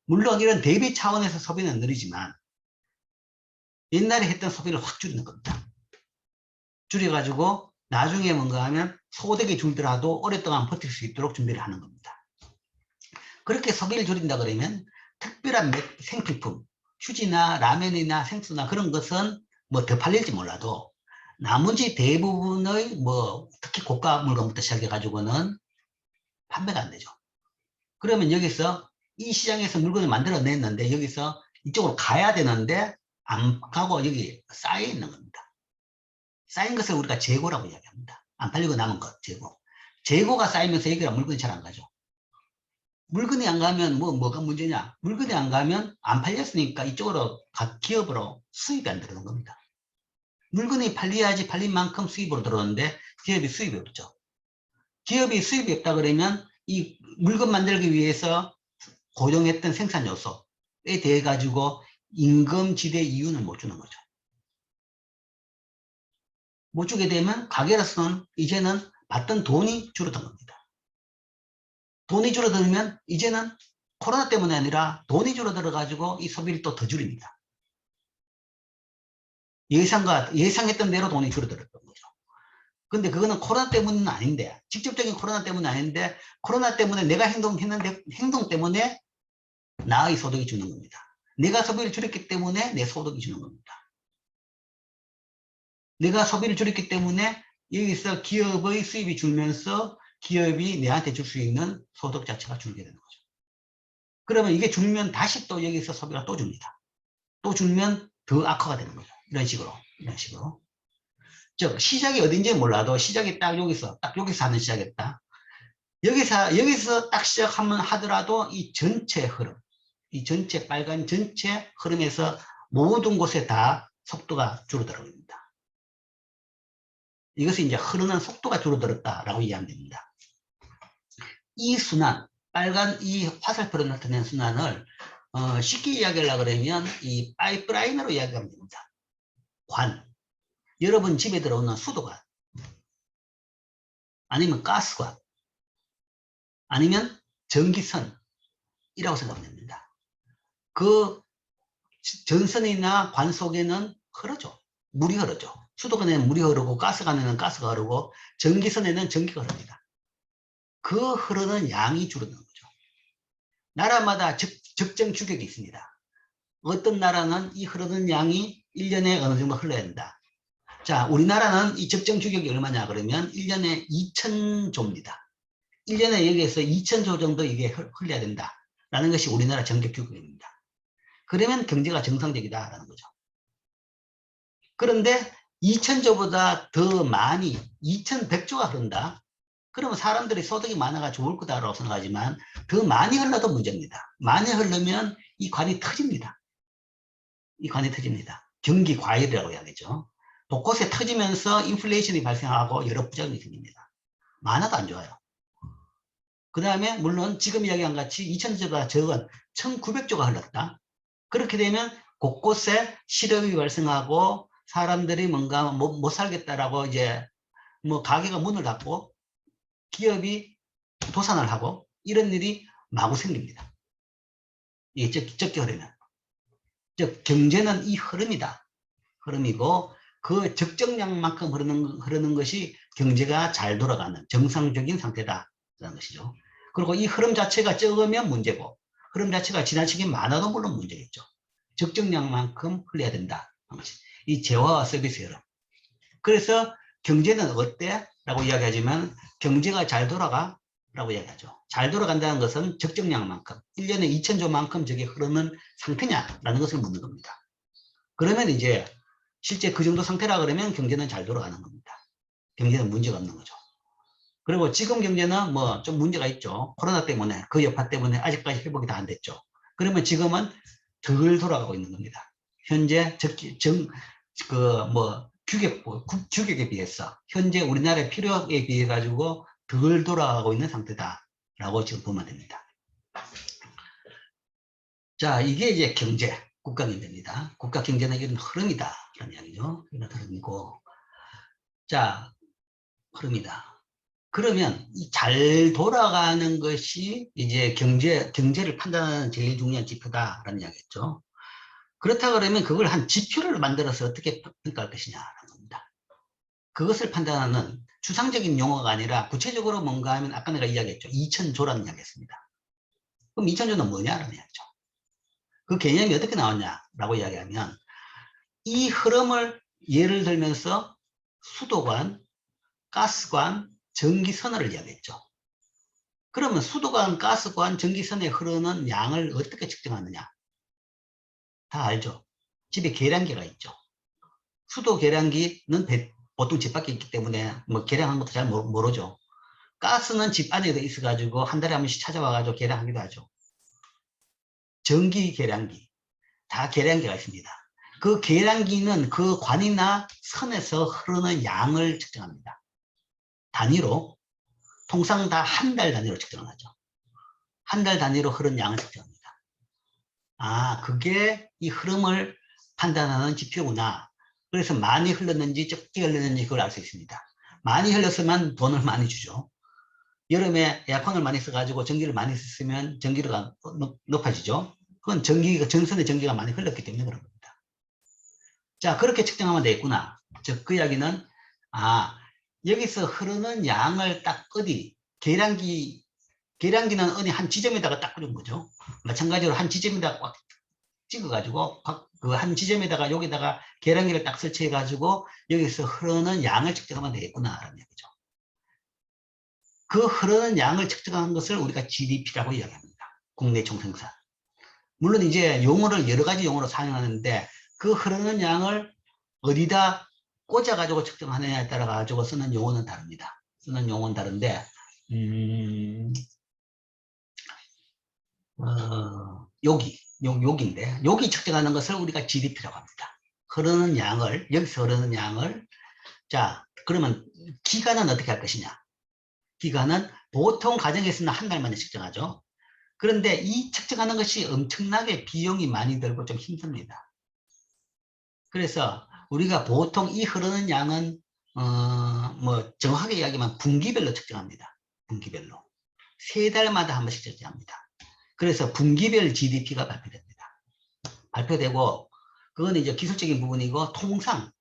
물론 이런 대비 차원에서 소비는 느리지만 옛날에 했던 소비를 확 줄이는 겁니다. 줄여가지고 나중에 뭔가 하면 소득이 줄더라도 오랫동안 버틸 수 있도록 준비를 하는 겁니다. 그렇게 소비를 줄인다 그러면 특별한 생필품, 휴지나 라면이나 생수나 그런 것은 뭐 더 팔릴지 몰라도 나머지 대부분의 뭐 특히 고가 물건부터 시작해가지고는 판매가 안 되죠. 그러면 여기서 이 시장에서 물건을 만들어냈는데 여기서 이쪽으로 가야 되는데 안 가고 여기 쌓여 있는 겁니다. 쌓인 것을 우리가 재고라고 이야기합니다. 안 팔리고 남은 것, 재고. 재고가 쌓이면서 여기가 물건이 잘 안 가죠. 물건이 안 가면 뭐가 문제냐? 물건이 안 가면 안 팔렸으니까 이쪽으로 기업으로 수입이 안 들어오는 겁니다. 물건이 팔려야지 팔린 만큼 수입으로 들어오는데 기업이 수입이 없죠. 기업이 수입이 없다 그러면 이 물건 만들기 위해서 고정했던 생산 요소에 대해 가지고 임금 지대 이윤을 못 주는 거죠. 못 주게 되면 가게로서는 이제는 받던 돈이 줄어든 겁니다. 돈이 줄어들면 이제는 코로나 때문에 아니라 돈이 줄어들어 가지고 이 소비를 또 더 줄입니다. 예상했던 대로 돈이 줄어들었던 거죠. 근데 그거는 코로나 때문은 아닌데, 직접적인 코로나 때문은 아닌데, 코로나 때문에 내가 행동했는데, 행동 때문에 나의 소득이 주는 겁니다. 내가 소비를 줄였기 때문에 내 소득이 주는 겁니다. 내가 소비를 줄였기 때문에 여기서 기업의 수입이 줄면서 기업이 내한테 줄 수 있는 소득 자체가 줄게 되는 거죠. 그러면 이게 줄면 다시 또 여기서 소비가 또 줍니다. 또 줄면 더 악화가 되는 거죠. 이런 식으로. 즉, 시작이 어딘지 몰라도 시작이 딱 여기서 하는 시작이었다. 여기서 딱 시작하면 하더라도 이 전체 흐름, 이 전체 빨간 전체 흐름에서 모든 곳에 다 속도가 줄어들어갑니다. 이것이 이제 흐르는 속도가 줄어들었다라고 이해하면 됩니다. 이 순환, 빨간 이 화살표로 나타낸 순환을 쉽게 이야기하려고 그러면 이 파이프라인으로 이야기하면 됩니다. 관, 여러분 집에 들어오는 수도관, 아니면 가스관, 아니면 전기선이라고 생각하면 됩니다. 그 전선이나 관 속에는 흐르죠. 물이 흐르죠. 수도관에는 물이 흐르고 가스관에는 가스가 흐르고 전기선에는 전기가 흐릅니다. 그 흐르는 양이 줄어드는 거죠. 나라마다 적정 규격이 있습니다. 어떤 나라는 이 흐르는 양이 1년에 어느 정도 흘러야 된다. 자, 우리나라는 이 적정 규격이 얼마냐 그러면 1년에 2,000조입니다. 1년에 여기에서 2,000조 정도 이게 흘러야 된다. 라는 것이 우리나라 전격 규격입니다. 그러면 경제가 정상적이다라는 거죠. 그런데 2,000조보다 더 많이 2,100조가 흐른다. 그러면 사람들이 소득이 많아가 좋을 거다라고 생각하지만 더 많이 흘러도 문제입니다. 많이 흐르면 이 관이 터집니다. 이 관이 터집니다. 경기 과열이라고 이야기하죠. 곳곳에 터지면서 인플레이션이 발생하고 여러 부작용이 생깁니다. 많아도 안 좋아요. 그 다음에 물론 지금 이야기한 같이 2,000조가 적은 1,900조가 흘렀다. 그렇게 되면 곳곳에 실업이 발생하고 사람들이 뭔가 못 살겠다라고 이제 뭐 가게가 문을 닫고 기업이 도산을 하고 이런 일이 마구 생깁니다. 이게 적게 흐르면. 즉 경제는 이 흐름이다. 흐름이고 그 적정량만큼 흐르는 것이 경제가 잘 돌아가는 정상적인 상태다라는 것이죠. 그리고 이 흐름 자체가 적으면 문제고 흐름 자체가 지나치게 많아도 물론 문제겠죠. 적정량만큼 흘러야 된다. 이 재화와 서비스 흐름. 그래서 경제는 어때? 라고 이야기하지만 경제가 잘 돌아가? 라고 이야기하죠. 잘 돌아간다는 것은 적정량만큼 1년에 2,000조만큼 저게 흐르는 상태냐라는 것을 묻는 겁니다. 그러면 이제 실제 그 정도 상태라 그러면 경제는 잘 돌아가는 겁니다. 경제는 문제가 없는 거죠. 그리고 지금 경제는 뭐 좀 문제가 있죠. 코로나 때문에 그 여파 때문에 아직까지 회복이 다 안 됐죠. 그러면 지금은 덜 돌아가고 있는 겁니다. 현재 규격에 비해서 현재 우리나라의 필요에 비해 가지고 덜 돌아가고 있는 상태다라고 지금 보면 됩니다. 자, 이게 이제 경제, 국가 경제입니다. 국가 경제는 이런 흐름이다라는 이야기죠. 이런 흐름이고, 자, 흐름이다. 그러면 이 잘 돌아가는 것이 이제 경제를 판단하는 제일 중요한 지표다라는 이야기겠죠. 그렇다 그러면 그걸 한 지표를 만들어서 어떻게 평가할 것이냐라는 겁니다. 그것을 판단하는 추상적인 용어가 아니라 구체적으로 뭔가 하면 아까 내가 이야기했죠. 2,000조라는 이야기했습니다. 그럼 2,000조는 뭐냐라는 이야기죠. 그 개념이 어떻게 나왔냐라고 이야기하면 이 흐름을 예를 들면서 수도관, 가스관, 전기선을 이야기했죠. 그러면 수도관, 가스관, 전기선에 흐르는 양을 어떻게 측정하느냐? 다 알죠. 집에 계량기가 있죠. 수도 계량기는 보통 집 밖에 있기 때문에 뭐 계량한 것도 잘 모르죠. 가스는 집 안에도 있어가지고 한 달에 한 번씩 찾아와가지고 계량하기도 하죠. 전기 계량기, 다 계량기가 있습니다. 그 계량기는 그 관이나 선에서 흐르는 양을 측정합니다. 단위로, 통상 다 한 달 단위로 측정하죠. 한 달 단위로 흐른 양을 측정합니다. 아, 그게 이 흐름을 판단하는 지표구나. 그래서 많이 흘렀는지 적게 흘렀는지 그걸 알 수 있습니다. 많이 흘렀으면 돈을 많이 주죠. 여름에 에어컨을 많이 써가지고 전기를 많이 쓰면 전기료가 높아지죠. 그건 전선의 전기가 많이 흘렀기 때문에 그런 겁니다. 자, 그렇게 측정하면 되겠구나. 즉, 그 이야기는, 아, 여기서 흐르는 양을 딱 계량기는 어디 한 지점에다가 딱 꽂은 거죠. 마찬가지로 한 지점에다가 꽉 찍어가지고, 그 한 지점에다가 여기다가 계량기를 딱 설치해가지고, 여기서 흐르는 양을 측정하면 되겠구나라는 얘기죠. 그 흐르는 양을 측정하는 것을 우리가 GDP라고 이야기합니다. 국내 총생산. 물론 이제 용어를 여러 가지 용어로 사용하는데 그 흐르는 양을 어디다 꽂아가지고 측정하느냐에 따라 가지고 쓰는 용어는 다릅니다. 쓰는 용어는 다른데, 여기인데, 여기 측정하는 것을 우리가 GDP라고 합니다. 여기서 흐르는 양을, 자, 그러면 기간은 어떻게 할 것이냐? 기간은 보통 가정에서는 한 달 만에 측정하죠. 그런데 이 측정하는 것이 엄청나게 비용이 많이 들고 좀 힘듭니다. 그래서 우리가 보통 이 흐르는 양은 뭐 정확하게 이야기하면 분기별로 측정합니다. 분기별로. 3달마다 한 번씩 측정합니다. 그래서 분기별 GDP가 발표됩니다. 발표되고 그건 이제 기술적인 부분이고 통상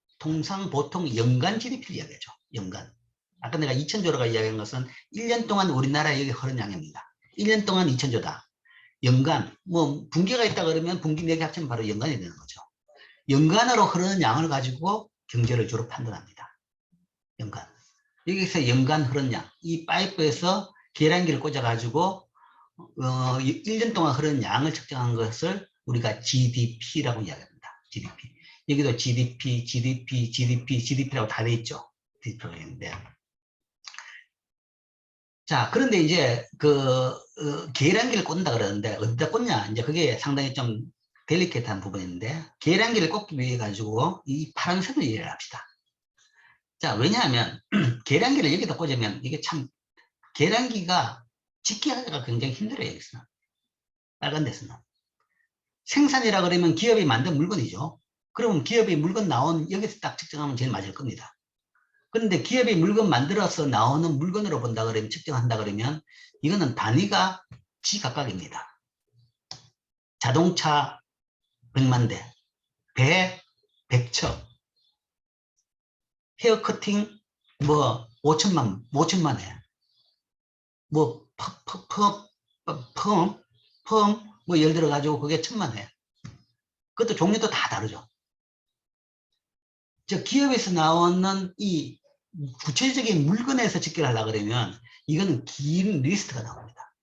보통 연간 GDP를 이야기하죠. 연간. 아까 내가 2,000조라고 이야기한 것은 1년 동안 우리나라에 여기 흐른 양입니다. 1년 동안 2,000조다. 연간, 뭐 분기가 있다 그러면 분기 4개 합치면 바로 연간이 되는 거죠. 연간으로 흐르는 양을 가지고 경제를 주로 판단합니다. 연간. 여기서 연간 흐르는 양, 이 파이프에서 계량기를 꽂아가지고 1년 동안 흐르는 양을 측정한 것을 우리가 GDP라고 이야기합니다. GDP. 여기도 GDP라고 다 돼 있죠. GDP가 있는데. 자, 그런데 이제 계량기를 꽂는다 그러는데 어디다 꽂냐? 이제 그게 상당히 좀 델리케이트한 부분인데 계량기를 꽂기 위해 가지고 이 파란색을 이해를 합시다. 자, 왜냐하면 계량기를 여기다 꽂으면 이게 참 계량기가 짓기하기가 굉장히 힘들어요. 여기서는 빨간 데서는 생산이라 그러면 기업이 만든 물건이죠. 그러면 기업이 물건 나온 여기서 딱 측정하면 제일 맞을 겁니다. 그런데 기업이 물건 만들어서 나오는 물건으로 본다 그러면 측정한다 그러면 이거는 단위가 지각각입니다. 자동차 100만 대, 배 100척, 헤어커팅 뭐 5천만 회, 뭐 펌, 뭐 예를 들어 가지고 그게 1,000만 회. 그것도 종류도 다 다르죠. 저 기업에서 나오는 이 구체적인 물건에서 집계하려고 그러면 이거는 긴 리스트가 나옵니다.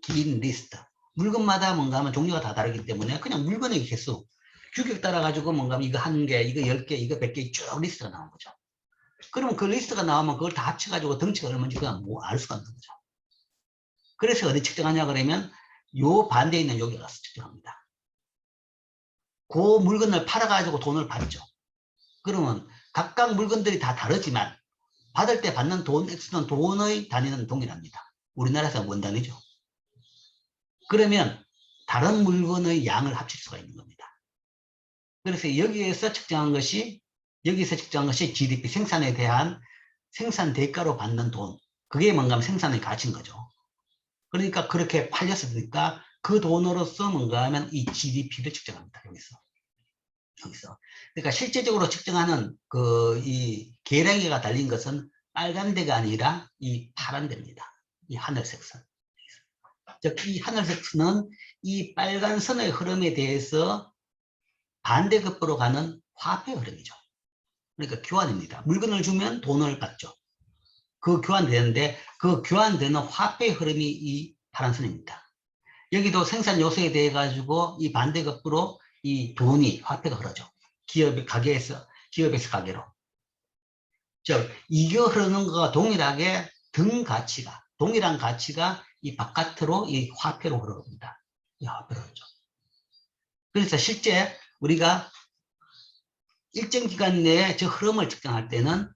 긴 리스트. 물건마다 뭔가 하면 종류가 다 다르기 때문에 그냥 물건의 개수, 규격 따라 가지고 뭔가 하면 이거 1개, 이거 10개, 이거 100개 쭉 리스트가 나온 거죠. 그러면 그 리스트가 나오면 그걸 다 합쳐가지고 덩치가 얼마인지 그냥 뭐 알 수가 없는 거죠. 그래서 어디 측정하냐 그러면 요 반대에 있는 여기 가서 측정합니다. 그 물건을 팔아가지고 돈을 받죠. 그러면 각각 물건들이 다 다르지만 받을 때 받는 돈 액수는 돈의 단위는 동일합니다. 우리나라에서는 원단위죠. 그러면 다른 물건의 양을 합칠 수가 있는 겁니다. 그래서 여기에서 측정한 것이 GDP, 생산에 대한 생산 대가로 받는 돈, 그게 뭔가 하면 생산의 가치인 거죠. 그러니까 그렇게 팔렸으니까 그 돈으로서 뭔가 하면 이 GDP를 측정합니다. 여기서. 그러니까 실제적으로 측정하는 이 계량기가 달린 것은 빨간 데가 아니라 이 파란 데입니다. 이 하늘색 선. 즉, 이 하늘색 선은 이 빨간 선의 흐름에 대해서 반대급부로 가는 화폐 흐름이죠. 그러니까 교환입니다. 물건을 주면 돈을 받죠. 그 교환되는데 그 교환되는 화폐 흐름이 이 파란 선입니다. 여기도 생산 요소에 대해 가지고 이 반대급부로 이 돈이 화폐가 흐르죠. 기업에서 가게로. 즉 이겨 흐르는 것과 동일하게 동일한 가치가 이 바깥으로 이 화폐로 흐릅니다. 이 화폐로 흐르죠. 그래서 실제 우리가 일정 기간 내에 저 흐름을 측정할 때는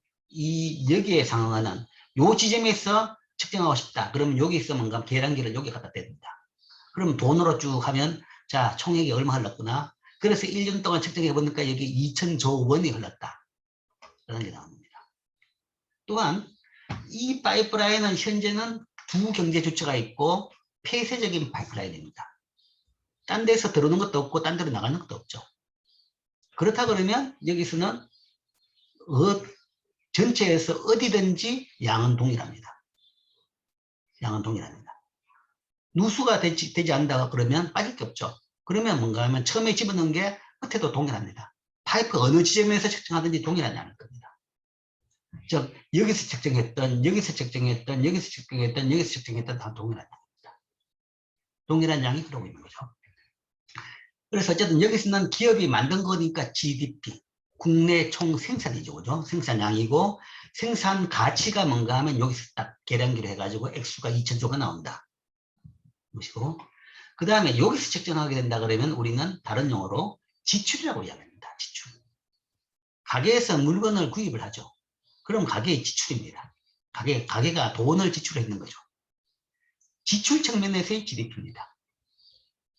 여기에 상응하는 요 지점에서 측정하고 싶다. 그러면 여기서 뭔가 계량기를 여기 갖다 댑니다. 그럼 돈으로 쭉 하면 자 총액이 얼마 흘렀구나. 그래서 1년 동안 측정해 보니까 여기 2,000조 원이 흘렀다. 그런 게 나옵니다. 또한 이 파이프라인은 현재는 두 경제 주체가 있고 폐쇄적인 파이프라인입니다. 딴 데서 들어오는 것도 없고 딴 데로 나가는 것도 없죠. 그렇다 그러면 여기서는 전체에서 어디든지 양은 동일합니다. 양은 동일합니다. 누수가 되지 않는다 그러면 빠질 게 없죠. 그러면 뭔가 하면 처음에 집어넣은 게 끝에도 동일합니다. 파이프 어느 지점에서 측정하든지 동일하냐는 겁니다. 즉 여기서 측정했던 여기서 측정했던 여기서 측정했던 여기서 측정했던 다 동일한 양입니다. 동일한 양이 흐르고 있는 거죠. 그래서 어쨌든 여기서는 기업이 만든 거니까 GDP, 국내 총 생산이죠. 그죠? 생산량이고 생산 가치가 뭔가 하면 여기서 딱 계량기로 해가지고 액수가 2,000조가 나온다. 보시고 그 다음에 여기서 측정하게 된다 그러면 우리는 다른 용어로 지출이라고 이야기합니다. 지출. 가게에서 물건을 구입을 하죠. 그럼 가게의 지출입니다. 가게가 돈을 지출했는 거죠. 지출 측면에서의 GDP입니다.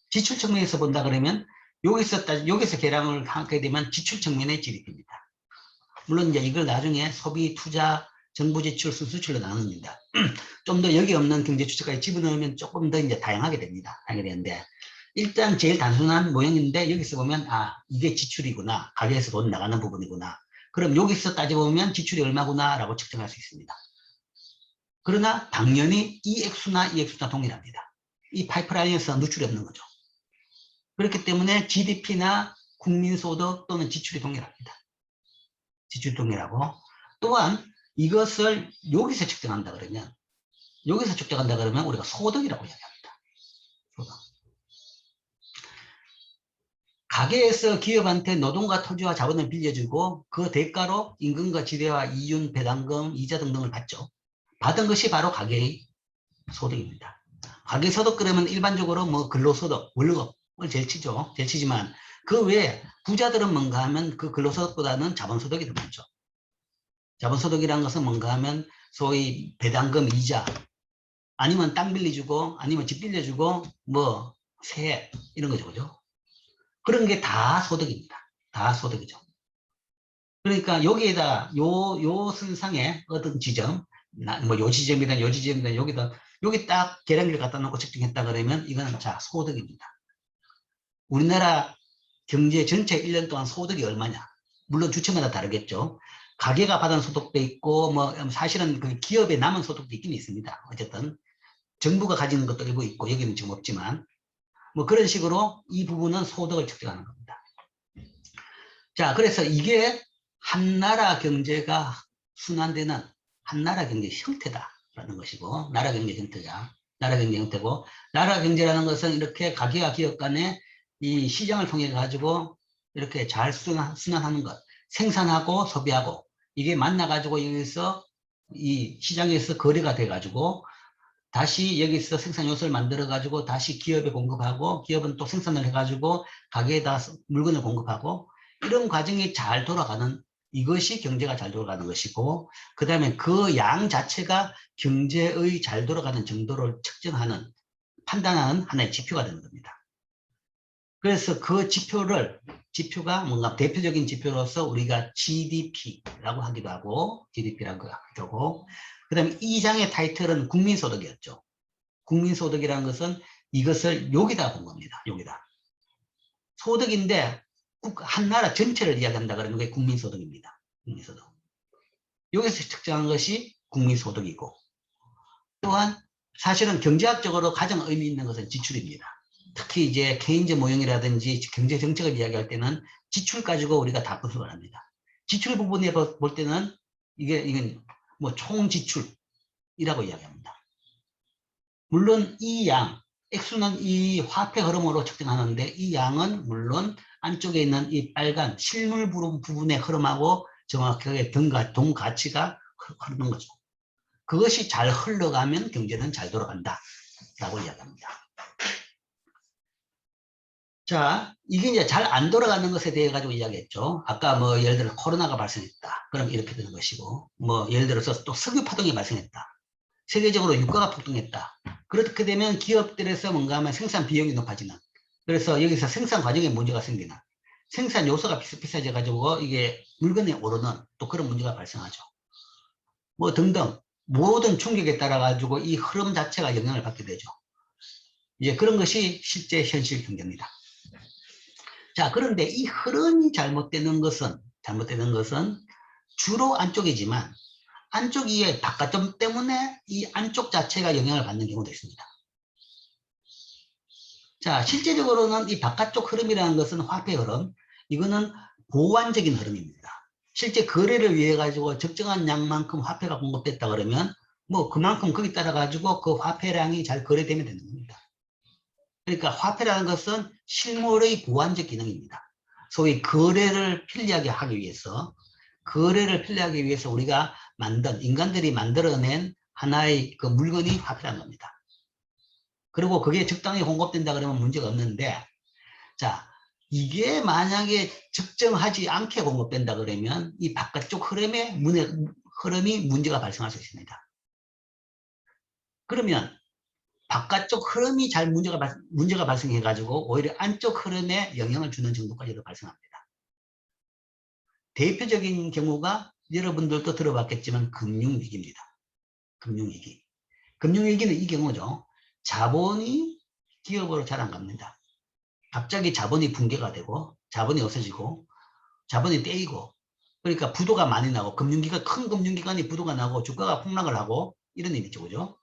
지출 측면에서 본다 그러면 여기서 계량을 하게 되면 지출 측면의 GDP입니다. 물론 이제 이걸 나중에 소비, 투자, 정부 지출, 순수출로 나눕니다. 좀 더 여기 없는 경제 주체까지 집어넣으면 조금 더 이제 다양하게 됩니다. 하게 되는데 일단 제일 단순한 모형인데 여기서 보면 이게 지출이구나. 가게에서 돈 나가는 부분이구나. 그럼 여기서 따져보면 지출이 얼마구나 라고 측정할 수 있습니다. 그러나 당연히 이 액수나 동일합니다. 이 파이프라인에서 누출이 없는 거죠. 그렇기 때문에 GDP나 국민소득 또는 지출이 동일합니다. 지출이 동일하고 또한 이것을 여기서 측정한다 그러면 우리가 소득이라고 이야기합니다. 소득. 가게에서 기업한테 노동과 토지와 자본을 빌려주고 그 대가로 임금과 지대와 이윤, 배당금, 이자 등등을 받죠. 받은 것이 바로 가게의 소득입니다. 가계 소득 그러면 일반적으로 뭐 근로소득, 월급을 제일 치죠. 제일 치지만 그 외에 부자들은 뭔가 하면 그 근로소득보다는 자본소득이 더 많죠. 자본소득이라는 것은 뭔가 하면 소위 배당금, 이자 아니면 땅 빌려주고 아니면 집 빌려주고 뭐 세액 이런 거죠. 그죠? 그런 게 다 소득입니다. 다 소득이죠. 그러니까 여기에다 요 선상에 어떤 지점, 뭐 요 지점이든 요 지점이든 여기 딱 계량기를 갖다 놓고 측정했다 그러면 이거는 자 소득입니다. 우리나라 경제 전체 1년 동안 소득이 얼마냐? 물론 주체마다 다르겠죠. 가게가 받은 소득도 있고 뭐 사실은 그 기업에 남은 소득도 있긴 있습니다. 어쨌든 정부가 가지는 것도 일부 있고 여기는 지금 없지만 뭐 그런 식으로 이 부분은 소득을 측정하는 겁니다. 자, 그래서 이게 한 나라 경제가 순환되는 한 나라 경제 형태다라는 것이고, 나라 경제 형태가 나라 경제 형태고, 나라 경제라는 것은 이렇게 가게와 기업 간에 이 시장을 통해 가지고 이렇게 잘 순환하는 것, 생산하고 소비하고 이게 만나 가지고 여기서 이 시장에서 거래가 돼 가지고 다시 여기서 생산 요소를 만들어 가지고 다시 기업에 공급하고, 기업은 또 생산을 해 가지고 가게에다 물건을 공급하고, 이런 과정이 잘 돌아가는, 이것이 경제가 잘 돌아가는 것이고, 그 다음에 그 양 자체가 경제의 잘 돌아가는 정도를 측정하는, 판단하는 하나의 지표가 되는 겁니다. 그래서 그 지표가 뭔가 대표적인 지표로서 우리가 GDP라고 하기도 하고, GDP라고 하기도 하고, 그 다음에 이 장의 타이틀은 국민소득이었죠. 국민소득이라는 것은 이것을 여기다 본 겁니다. 여기다. 소득인데 한 나라 전체를 이야기한다 그러면 그게 국민소득입니다. 국민소득. 여기서 측정한 것이 국민소득이고, 또한 사실은 경제학적으로 가장 의미 있는 것은 지출입니다. 특히 이제 케인즈 모형이라든지 경제 정책을 이야기할 때는 지출 가지고 우리가 다 분석을 합니다. 지출 부분에 볼 때는 이건 뭐 총지출이라고 이야기합니다. 물론 이 양, 액수는 이 화폐 흐름으로 측정하는데, 이 양은 물론 안쪽에 있는 이 빨간 실물 부분의 흐름하고 정확하게 동 가치가 흐르는 거죠. 그것이 잘 흘러가면 경제는 잘 돌아간다 라고 이야기합니다. 자, 이게 이제 잘 안 돌아가는 것에 대해 가지고 이야기했죠. 아까 뭐 예를 들어 코로나가 발생했다. 그럼 이렇게 되는 것이고, 뭐 예를 들어서 또 석유 파동이 발생했다. 세계적으로 유가가 폭등했다. 그렇게 되면 기업들에서 뭔가 하면 생산 비용이 높아지는, 그래서 여기서 생산 과정에 문제가 생기는, 생산 요소가 비싸져 가지고 이게 물건이 오르는 또 그런 문제가 발생하죠. 뭐 등등 모든 충격에 따라 가지고 이 흐름 자체가 영향을 받게 되죠. 이제 그런 것이 실제 현실 경제입니다. 자, 그런데 이 흐름이 잘못되는 것은 주로 안쪽이지만, 안쪽이 바깥점 때문에 이 안쪽 자체가 영향을 받는 경우도 있습니다. 자, 실제적으로는 이 바깥쪽 흐름이라는 것은 화폐 흐름, 이거는 보완적인 흐름입니다. 실제 거래를 위해 가지고 적정한 양만큼 화폐가 공급됐다 그러면 뭐 그만큼 거기 따라 가지고 그 화폐량이 잘 거래되면 되는 겁니다. 그러니까 화폐라는 것은 실물의 보완적 기능입니다. 소위 거래를 편리하게 하기 위해서 우리가 인간들이 만들어낸 하나의 그 물건이 화폐라는 겁니다. 그리고 그게 적당히 공급된다 그러면 문제가 없는데, 자, 이게 만약에 적정하지 않게 공급된다 그러면 이 바깥쪽 흐름이 문제가 발생할 수 있습니다. 그러면 바깥쪽 흐름이 문제가 발생해가지고 오히려 안쪽 흐름에 영향을 주는 정도까지도 발생합니다. 대표적인 경우가 여러분들도 들어봤겠지만 금융위기입니다. 금융위기. 금융위기는 이 경우죠. 자본이 기업으로 잘 안 갑니다. 갑자기 자본이 붕괴가 되고 자본이 없어지고 자본이 떼이고, 그러니까 부도가 많이 나고 큰 금융기관이 부도가 나고 주가가 폭락을 하고 이런 일이죠. 그죠?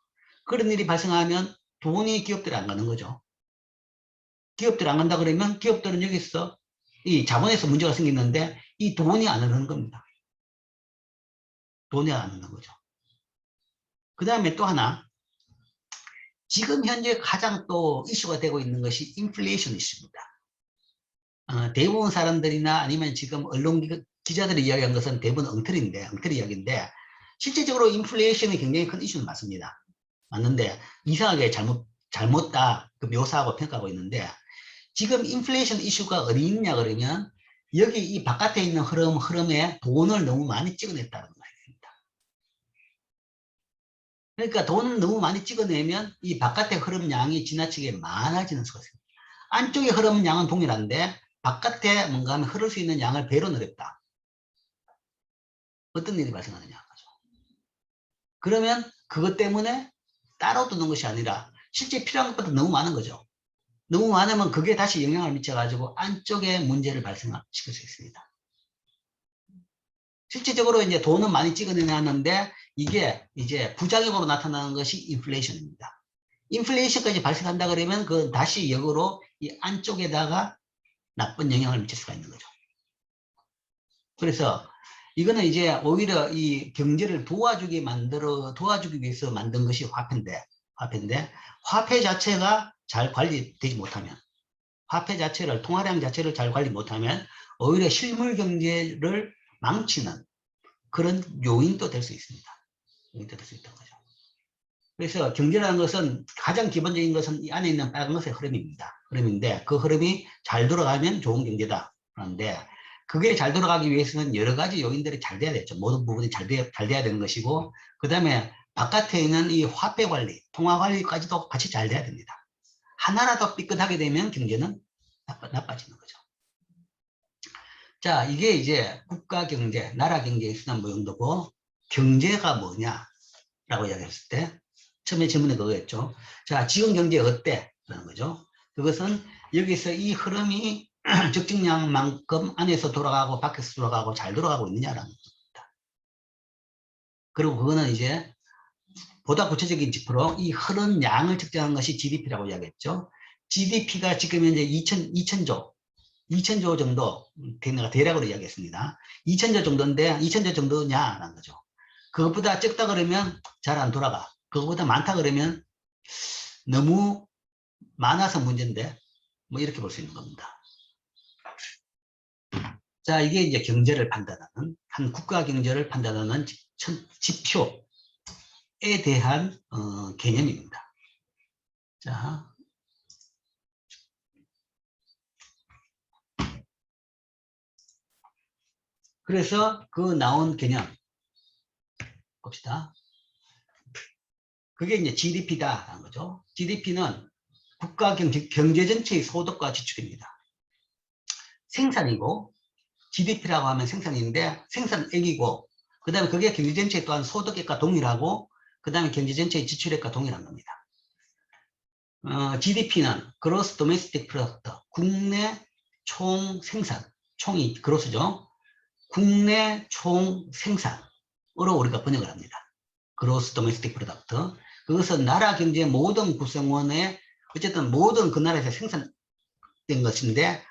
그런 일이 발생하면 돈이 기업들이 안 가는 거죠. 기업들이 안 간다 그러면 기업들은 여기서 이 자본에서 문제가 생기는데 이 돈이 안 흐르는 겁니다. 돈이 안 흐르는 거죠. 그 다음에 또 하나, 지금 현재 가장 또 이슈가 되고 있는 것이 인플레이션 이슈입니다. 대부분 사람들이나 아니면 지금 언론 기자들이 이야기한 것은 대부분 엉터리 이야기인데, 실질적으로 인플레이션이 굉장히 큰 이슈는 맞습니다. 맞는데 이상하게 잘못다 그 묘사하고 평가하고 있는데, 지금 인플레이션 이슈가 어디 있냐 그러면 여기 이 바깥에 있는 흐름에 돈을 너무 많이 찍어냈다는 말입니다. 그러니까 돈을 너무 많이 찍어내면 이 바깥의 흐름량이 지나치게 많아지는 수가 있습니다. 안쪽의 흐름량은 동일한데 바깥에 뭔가 하면 흐를 수 있는 양을 배로 늘렸다. 어떤 일이 발생하느냐 하죠. 그러면 그것 때문에 따로 두는 것이 아니라 실제 필요한 것보다 너무 많은 거죠. 너무 많으면 그게 다시 영향을 미쳐가지고 안쪽에 문제를 발생시킬 수 있습니다. 실질적으로 이제 돈은 많이 찍어내놨는데 이게 이제 부작용으로 나타나는 것이 인플레이션입니다. 인플레이션까지 발생한다 그러면 그 다시 역으로 이 안쪽에다가 나쁜 영향을 미칠 수가 있는 거죠. 그래서 이거는 이제 오히려 이 경제를 도와주기 위해서 만든 것이 화폐인데, 화폐 자체가 잘 관리되지 못하면, 통화량 자체를 잘 관리 못하면 오히려 실물 경제를 망치는 그런 요인도 될 수 있습니다. 요인도 될 수 있다는 거죠. 그래서 경제라는 것은 가장 기본적인 것은 이 안에 있는 빨간 것의 흐름인데 그 흐름이 잘 돌아가면 좋은 경제다. 그런데 그게 잘 돌아가기 위해서는 여러 가지 요인들이 잘 돼야 되죠. 모든 부분이 잘 돼야 되는 것이고, 그 다음에 바깥에 있는 이 화폐 관리, 통화 관리까지도 같이 잘 돼야 됩니다. 하나라도 삐끗하게 되면 경제는 나빠지는 거죠. 자, 이게 이제 국가 경제, 나라 경제의 순환 모형도고, 경제가 뭐냐라고 이야기했을 때 처음에 질문에 그거였죠. 자, 지금 경제 어때? 라는 거죠. 그것은 여기서 이 흐름이 적정량만큼 안에서 돌아가고 밖에서 돌아가고 잘 돌아가고 있느냐라는 겁니다. 그리고 그거는 이제 보다 구체적인 지표로 이 흐른 양을 측정한 것이 GDP라고 이야기했죠. GDP가 지금 현재 2,000조 정도 내가 대략으로 이야기했습니다. 2,000조 정도인데 2,000조 정도냐라는 거죠. 그것보다 적다 그러면 잘 안 돌아가. 그것보다 많다 그러면 너무 많아서 문제인데 뭐 이렇게 볼 수 있는 겁니다. 자, 이게 이제 경제를 판단하는, 한 국가 경제를 판단하는 지표에 대한 개념입니다. 자, 그래서 그 나온 개념 봅시다. 그게 이제 GDP다라는 거죠. GDP는 국가 경제 전체의 소득과 지출입니다. 생산이고, GDP라고 하면 생산인데 생산액이고, 그 다음에 그게 경제 전체 또한 소득액과 동일하고, 그 다음에 경제 전체의 지출액과 동일한 겁니다. GDP는 Gross Domestic Product, 국내 총 생산, 총이 그로스죠. 국내 총 생산으로 우리가 번역을 합니다. Gross Domestic Product. 그것은 나라 경제 모든 구성원의 어쨌든 모든 그 나라에서 생산된 것인데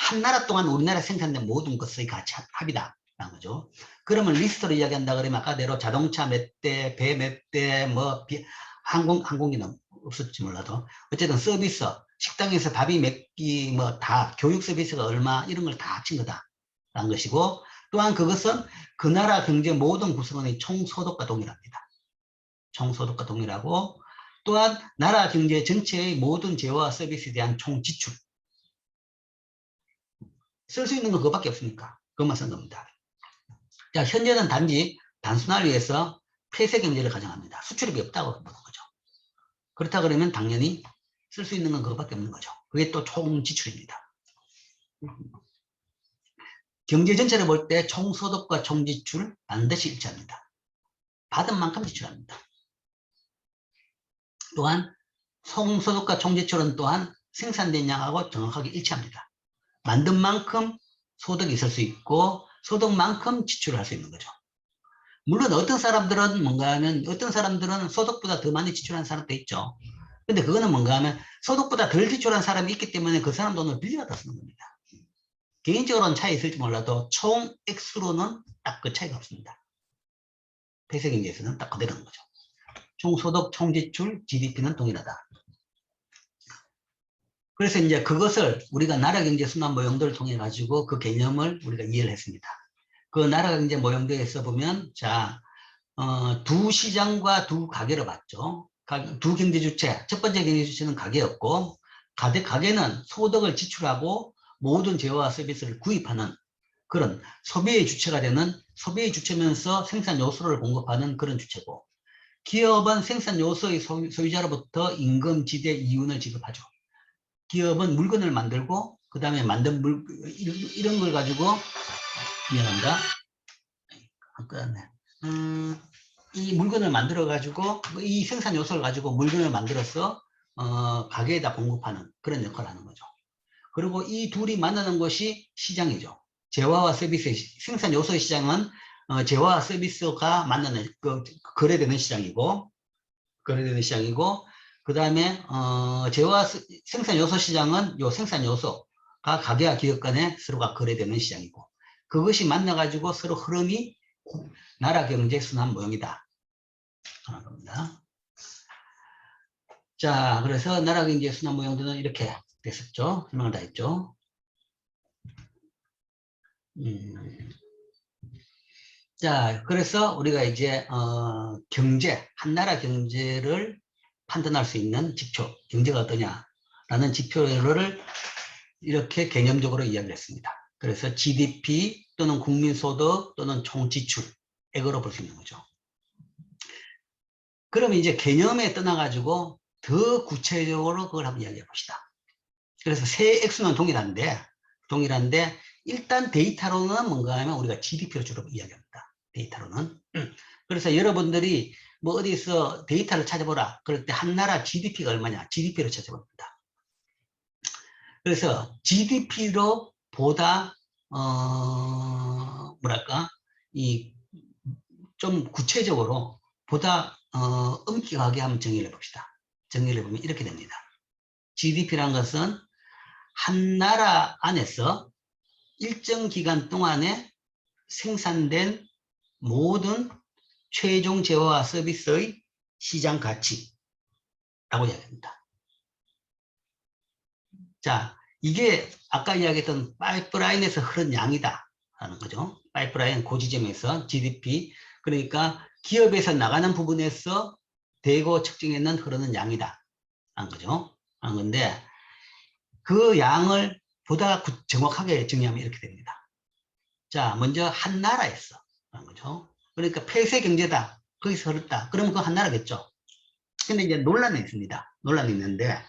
한 나라 동안 우리나라에 생산된 모든 것의 가치 합이다 라는 거죠. 그러면 리스트로 이야기한다 그러면 아까대로 자동차 몇 대, 배 몇 대, 뭐 항공기는 없었지 몰라도 어쨌든 서비스, 식당에서 밥이 몇 끼, 뭐 다 교육 서비스가 얼마 이런 걸 다 합친 거다라는 것이고, 또한 그것은 그 나라 경제 모든 구성원의 총소득과 동일합니다. 총소득과 동일하고, 또한 나라 경제 전체의 모든 재화와 서비스에 대한 총지출. 쓸 수 있는 건 그거밖에 없으니까 그것만 쓴 겁니다. 자, 현재는 단지 단순화를 위해서 폐쇄 경제를 가정합니다. 수출입이 없다고 보는 거죠. 그렇다 그러면 당연히 쓸 수 있는 건 그거밖에 없는 거죠. 그게 또 총지출입니다. 경제 전체를 볼 때 총소득과 총지출 반드시 일치합니다. 받은 만큼 지출합니다. 또한 총소득과 총지출은 또한 생산된 양하고 정확하게 일치합니다. 만든 만큼 소득이 있을 수 있고 소득만큼 지출을 할 수 있는 거죠. 물론 어떤 사람들은 뭔가 하면 어떤 사람들은 소득보다 더 많이 지출하는 사람도 있죠. 근데 그거는 뭔가 하면 소득보다 덜 지출한 사람이 있기 때문에 그 사람 돈을 빌려다 쓰는 겁니다. 개인적으로는 차이 있을지 몰라도 총 액수로는 딱 그 차이가 없습니다. 폐쇄 경제에서는 딱 그대로인 거죠. 총소득, 총지출, GDP는 동일하다. 그래서 이제 그것을 우리가 나라 경제 순환 모형들을 통해 가지고 그 개념을 우리가 이해를 했습니다. 그 나라 경제 모형들에서 보면 자, 두 시장과 두 가게를 봤죠. 두 경제 주체, 첫 번째 경제 주체는 가게였고, 가게는 소득을 지출하고 모든 재화와 서비스를 구입하는 그런 소비의 주체가 되는, 소비의 주체면서 생산 요소를 공급하는 그런 주체고, 기업은 생산 요소의 소유자로부터 임금, 지대, 이윤을 지급하죠. 기업은 물건을 만들고 그 다음에 만든 이런 걸 가지고, 미안합니다. 이 물건을 만들어 가지고 이 생산 요소를 가지고 물건을 만들어서 가게에다 공급하는 그런 역할을 하는 거죠. 그리고 이 둘이 만나는 것이 시장이죠. 재화와 서비스의 생산 요소의 시장은 재화와 서비스가 만나는 거래되는 시장이고 그 다음에 재화 생산 요소 시장은 요 생산 요소가 가게와 기업 간에 서로가 거래되는 시장이고, 그것이 만나 가지고 서로 흐름이 나라 경제 순환 모형이다 하는 겁니다. 자, 그래서 나라 경제 순환 모형들은 이렇게 됐었죠. 설명을 다 했죠. 자, 그래서 우리가 이제 경제, 한 나라 경제를 판단할 수 있는 지표, 경제가 어떠냐라는 지표를 이렇게 개념적으로 이야기를 했습니다. 그래서 GDP 또는 국민소득 또는 총지출액으로 볼 수 있는 거죠. 그러면 이제 개념에 떠나가지고 더 구체적으로 그걸 한번 이야기해 봅시다. 그래서 세 액수는 동일한데 일단 데이터로는 뭔가 하면 우리가 GDP로 주로 이야기합니다. 데이터로는. 그래서 여러분들이 뭐 어디서 데이터를 찾아보라 그럴 때 한 나라 GDP가 얼마냐 GDP로 찾아봅니다. 그래서 GDP로 보다 뭐랄까 이 좀 구체적으로 보다 엄격하게 한번 정의를 해봅시다. 정의를 해보면 이렇게 됩니다. GDP란 것은 한 나라 안에서 일정 기간 동안에 생산된 모든 최종 재화와 서비스의 시장 가치라고 이야기합니다. 자, 이게 아까 이야기했던 파이프라인에서 흐른 양이다 하는 거죠. 파이프라인 고지점에서 GDP, 그러니까 기업에서 나가는 부분에서 대거 측정에는 흐르는 양이다 하는 거죠. 하는 건데 그 양을 보다 정확하게 정의하면 이렇게 됩니다. 자, 먼저 한 나라에서 하는 거죠. 그러니까 폐쇄 경제다. 거기서 흐르다. 그러면 그거 한 나라겠죠. 근데 이제 논란이 있습니다. 논란이 있는데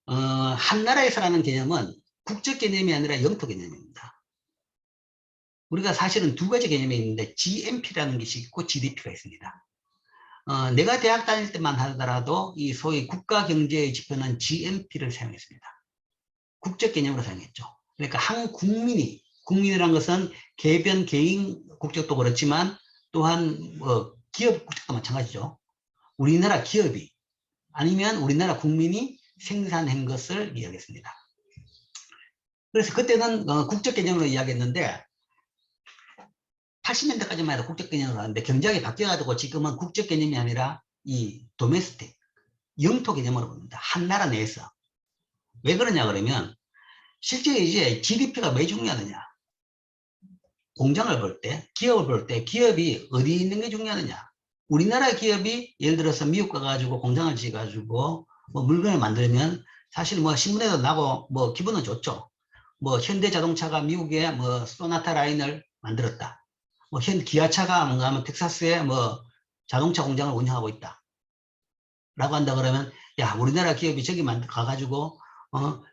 한 나라에서라는 개념은 국적 개념이 아니라 영토 개념입니다. 우리가 사실은 두 가지 개념이 있는데 GNP라는 것이 있고 GDP가 있습니다. 내가 대학 다닐 때만 하더라도 이 소위 국가 경제의 지표는 GNP를 사용했습니다. 국적 개념으로 사용했죠. 그러니까 한 국민이란 것은 개별 개인 국적도 그렇지만 또한 기업 국적도 마찬가지죠. 우리나라 기업이 아니면 우리나라 국민이 생산한 것을 이야기했습니다. 그래서 그때는 국적 개념으로 이야기했는데 80년대까지만 해도 국적 개념으로 하는데 경제학이 바뀌어가지고 지금은 국적 개념이 아니라 이 도메스틱, 영토 개념으로 봅니다. 한 나라 내에서. 왜 그러냐 그러면 실제 이제 GDP가 왜 중요하느냐. 공장을 볼 때, 기업을 볼 때 기업이 어디 있는 게 중요하느냐. 우리나라 기업이 예를 들어서 미국 가가지고 공장을 지어가지고 뭐 물건을 만들면 사실 뭐 신문에도 나고 뭐 기분은 좋죠. 뭐 현대자동차가 미국에 뭐 소나타 라인을 만들었다. 뭐 기아차가 뭔가 하면 텍사스에 뭐 자동차 공장을 운영하고 있다. 라고 한다 그러면 야 우리나라 기업이 저기 가가지고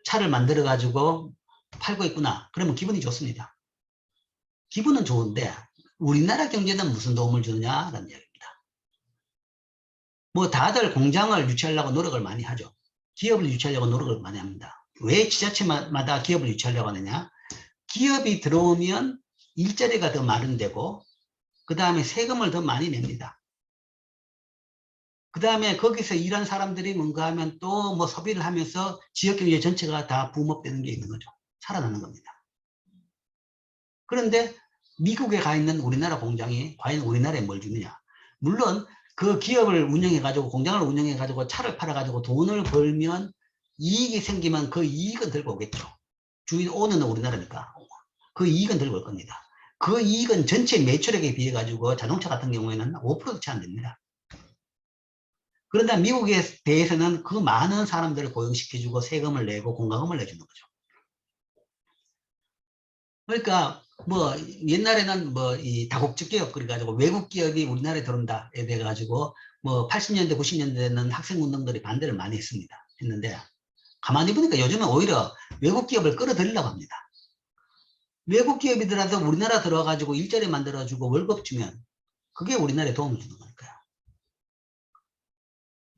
차를 만들어 가지고 팔고 있구나. 그러면 기분이 좋습니다. 기분은 좋은데 우리나라 경제는 무슨 도움을 주느냐라는 이야기입니다. 뭐 다들 공장을 유치하려고 노력을 많이 하죠. 기업을 유치하려고 노력을 많이 합니다. 왜 지자체마다 기업을 유치하려고 하느냐? 기업이 들어오면 일자리가 더 마련되고 그 다음에 세금을 더 많이 냅니다. 그 다음에 거기서 일한 사람들이 뭔가 하면 또 뭐 소비를 하면서 지역경제 전체가 다 붐업되는 게 있는 거죠. 살아나는 겁니다. 그런데 미국에 가 있는 우리나라 공장이 과연 우리나라에 뭘 주느냐. 물론 그 기업을 운영해가지고 공장을 운영해가지고 차를 팔아가지고 돈을 벌면 이익이 생기면 그 이익은 들고 오겠죠. 주인 오너는 우리나라니까 그 이익은 들고 올 겁니다. 그 이익은 전체 매출액에 비해 가지고 자동차 같은 경우에는 5%도 채 안 됩니다. 그런데 미국에 대해서는 그 많은 사람들을 고용시켜주고 세금을 내고 공과금을 내주는 거죠. 그러니까 뭐 옛날에는 뭐 이 다국적 기업 그래가지고 외국 기업이 우리나라에 들어온다에 대해 가지고 뭐 80년대 90년대에는 학생 운동들이 반대를 많이 했는데 가만히 보니까 요즘은 오히려 외국 기업을 끌어들이려고 합니다. 외국 기업이더라도 우리나라 들어와가지고 일자리 만들어주고 월급 주면 그게 우리나라에 도움을 주는 거니까요.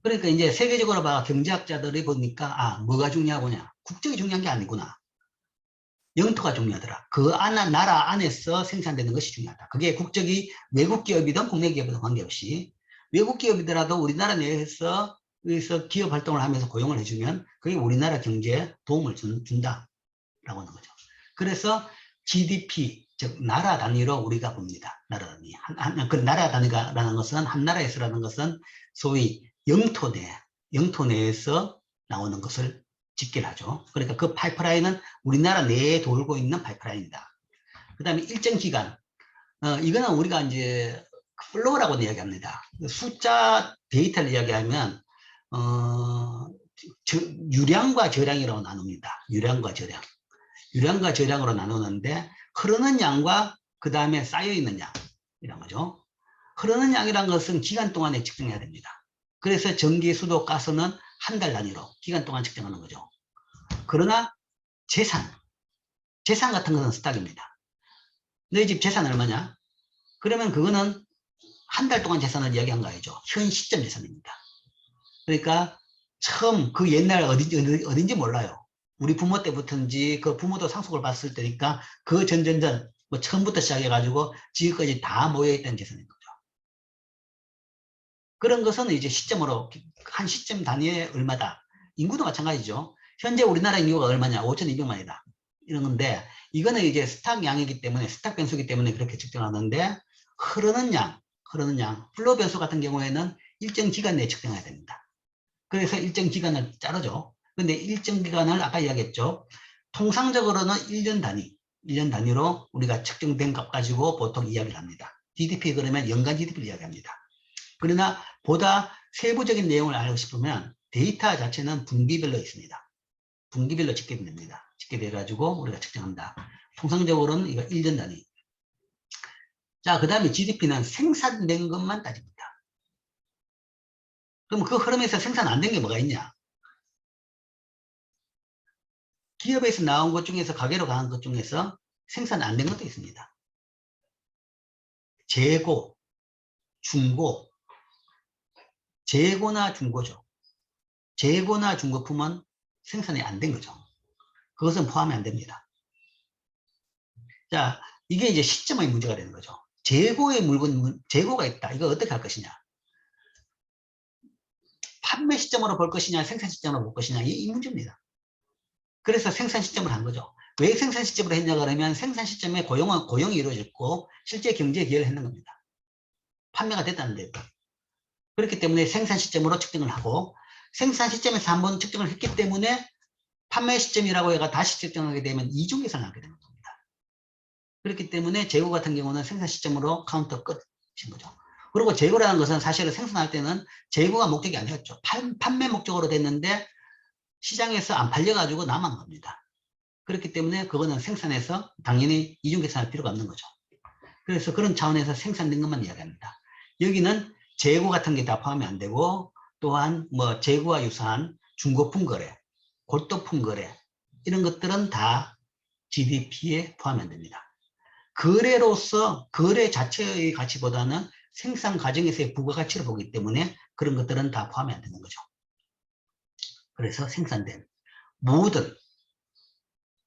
그러니까 이제 세계적으로 봐 경제학자들이 보니까 아 뭐가 중요하구나. 국적이 중요한 게 아니구나. 영토가 중요하더라. 그 나라 안에서 생산되는 것이 중요하다. 그게 국적이 외국 기업이든 국내 기업이든 관계없이 외국 기업이더라도 우리나라 내에서 기업 활동을 하면서 고용을 해주면 그게 우리나라 경제에 도움을 준다라고 하는 거죠. 그래서 GDP 즉 나라 단위로 우리가 봅니다. 나라 단위. 그 나라 단위라는 것은 한 나라에서라는 것은 소위 영토 내에서 나오는 것을 집계를 하죠. 그러니까 그 파이프라인은 우리나라 내에 돌고 있는 파이프라인이다. 그 다음에 일정 기간, 이거는 우리가 이제 플로우라고 이야기합니다. 숫자 데이터를 이야기하면 유량과 저량이라고 나눕니다. 유량과 저량으로 나누는데 흐르는 양과 그 다음에 쌓여있는 양이란 거죠. 흐르는 양이란 것은 기간 동안에 측정해야 됩니다. 그래서 전기, 수도, 가스는 한 달 단위로 기간 동안 측정하는 거죠. 그러나 재산 같은 것은 스탁입니다. 너희 집 재산 얼마냐? 그러면 그거는 한 달 동안 재산을 이야기한 거 아니죠. 현 시점 재산입니다. 그러니까 처음 그 옛날 어딘지 몰라요. 우리 부모 때부터인지 그 부모도 상속을 받았을 때니까 그 전전전 뭐 처음부터 시작해가지고 지금까지 다 모여있다는 재산인 거죠. 그런 것은 이제 시점으로 한 시점 단위에 얼마다. 인구도 마찬가지죠. 현재 우리나라 인구가 얼마냐? 5,200만이다. 이런 건데 이거는 이제 스탁 양이기 때문에 스탁 변수이기 때문에 그렇게 측정하는데 흐르는 양 플로우 변수 같은 경우에는 일정 기간 내에 측정해야 됩니다. 그래서 일정 기간을 자르죠. 근데 일정 기간을 아까 이야기했죠. 통상적으로는 1년 단위로 우리가 측정된 것 가지고 보통 이야기를 합니다. GDP 그러면 연간 GDP를 이야기합니다. 그러나 보다 세부적인 내용을 알고 싶으면 데이터 자체는 분기별로 있습니다. 분기별로 집계됩니다. 집계돼가지고 우리가 측정합니다. 통상적으로는 이거 1년 단위. 자, 그 다음에 GDP는 생산된 것만 따집니다. 그럼 그 흐름에서 생산 안 된 게 뭐가 있냐? 기업에서 나온 것 중에서 가게로 가는 것 중에서 생산 안 된 것도 있습니다. 재고, 중고, 재고나 중고죠. 재고나 중고품은 생산이 안 된 거죠. 그것은 포함이 안 됩니다. 자, 이게 이제 시점의 문제가 되는 거죠. 재고의 재고가 있다. 이거 어떻게 할 것이냐? 판매 시점으로 볼 것이냐, 생산 시점으로 볼 것이냐, 이 문제입니다. 그래서 생산 시점을 한 거죠. 왜 생산 시점으로 했냐 그러면 생산 시점에 고용이 이루어졌고 실제 경제에 기여를 했는 겁니다. 판매가 됐다는 데도. 그렇기 때문에 생산 시점으로 측정을 하고 생산 시점에서 한번 측정을 했기 때문에 판매 시점이라고 해가 다시 측정하게 되면 이중 계산을 하게 되는 겁니다. 그렇기 때문에 재고 같은 경우는 생산 시점으로 카운터 끝인 거죠. 그리고 재고라는 것은 사실은 생산할 때는 재고가 목적이 아니었죠. 판매 목적으로 됐는데 시장에서 안 팔려가지고 남은 겁니다. 그렇기 때문에 그거는 생산해서 당연히 이중 계산할 필요가 없는 거죠. 그래서 그런 차원에서 생산된 것만 이야기합니다. 여기는 재고 같은 게 다 포함이 안 되고 또한 뭐 재고와 유사한 중고품 거래, 골도품 거래 이런 것들은 다 GDP에 포함이 안 됩니다. 거래로서 거래 자체의 가치보다는 생산 과정에서의 부가가치를 보기 때문에 그런 것들은 다 포함이 안 되는 거죠. 그래서 생산된 모든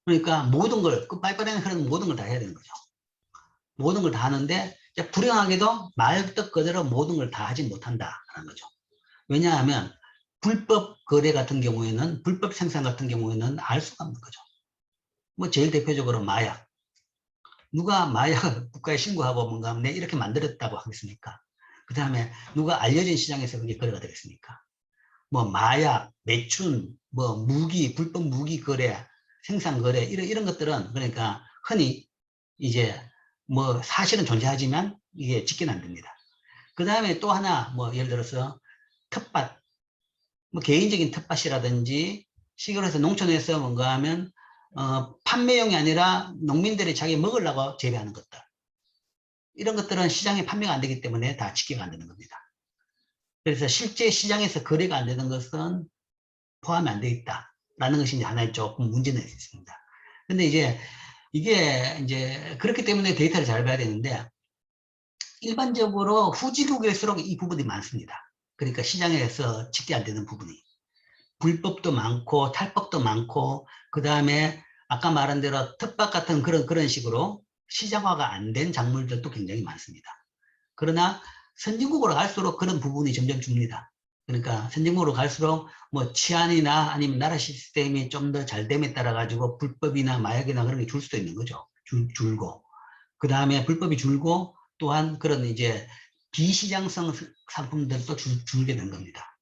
그러니까 모든 걸 그 파이프라인에 흐르는 모든 걸 다 해야 되는 거죠. 모든 걸 다 하는데 불행하게도 말뜻 그대로 모든 걸 다 하지 못한다라는 거죠. 왜냐하면 불법 거래 같은 경우에는 불법 생산 같은 경우에는 알 수가 없는 거죠. 뭐 제일 대표적으로 마약. 누가 마약을 국가에 신고하고 뭔가 내 이렇게 만들었다고 하겠습니까? 그 다음에 누가 알려진 시장에서 그게 거래가 되겠습니까? 뭐 마약, 매춘, 뭐 무기, 불법 무기 거래, 생산 거래 이런 것들은 그러니까 흔히 이제 뭐 사실은 존재하지만 이게 집계는 안 됩니다. 그 다음에 또 하나 뭐 예를 들어서 텃밭, 뭐 개인적인 텃밭이라든지 시골에서 농촌에서 뭔가 하면 판매용이 아니라 농민들이 자기 먹으려고 재배하는 것들 이런 것들은 시장에 판매가 안 되기 때문에 다 집계가 안 되는 겁니다. 그래서 실제 시장에서 거래가 안 되는 것은 포함이 안 되어 있다라는 것이 이제 하나의 조금 문제는 있습니다. 근데 이제 이게 이제 그렇기 때문에 데이터를 잘 봐야 되는데 일반적으로 후지국일수록 이 부분이 많습니다. 그러니까 시장에서 집계 안 되는 부분이 불법도 많고 탈법도 많고 그 다음에 아까 말한 대로 텃밭 같은 그런 식으로 시장화가 안 된 작물들도 굉장히 많습니다. 그러나 선진국으로 갈수록 그런 부분이 점점 줍니다. 그러니까 선진국으로 갈수록 뭐 치안이나 아니면 나라 시스템이 좀 더 잘 됨에 따라 가지고 불법이나 마약이나 그런 게 줄 수도 있는 거죠. 줄고. 그 다음에 불법이 줄고 또한 그런 이제 비시장성 상품들도 줄게 된 겁니다.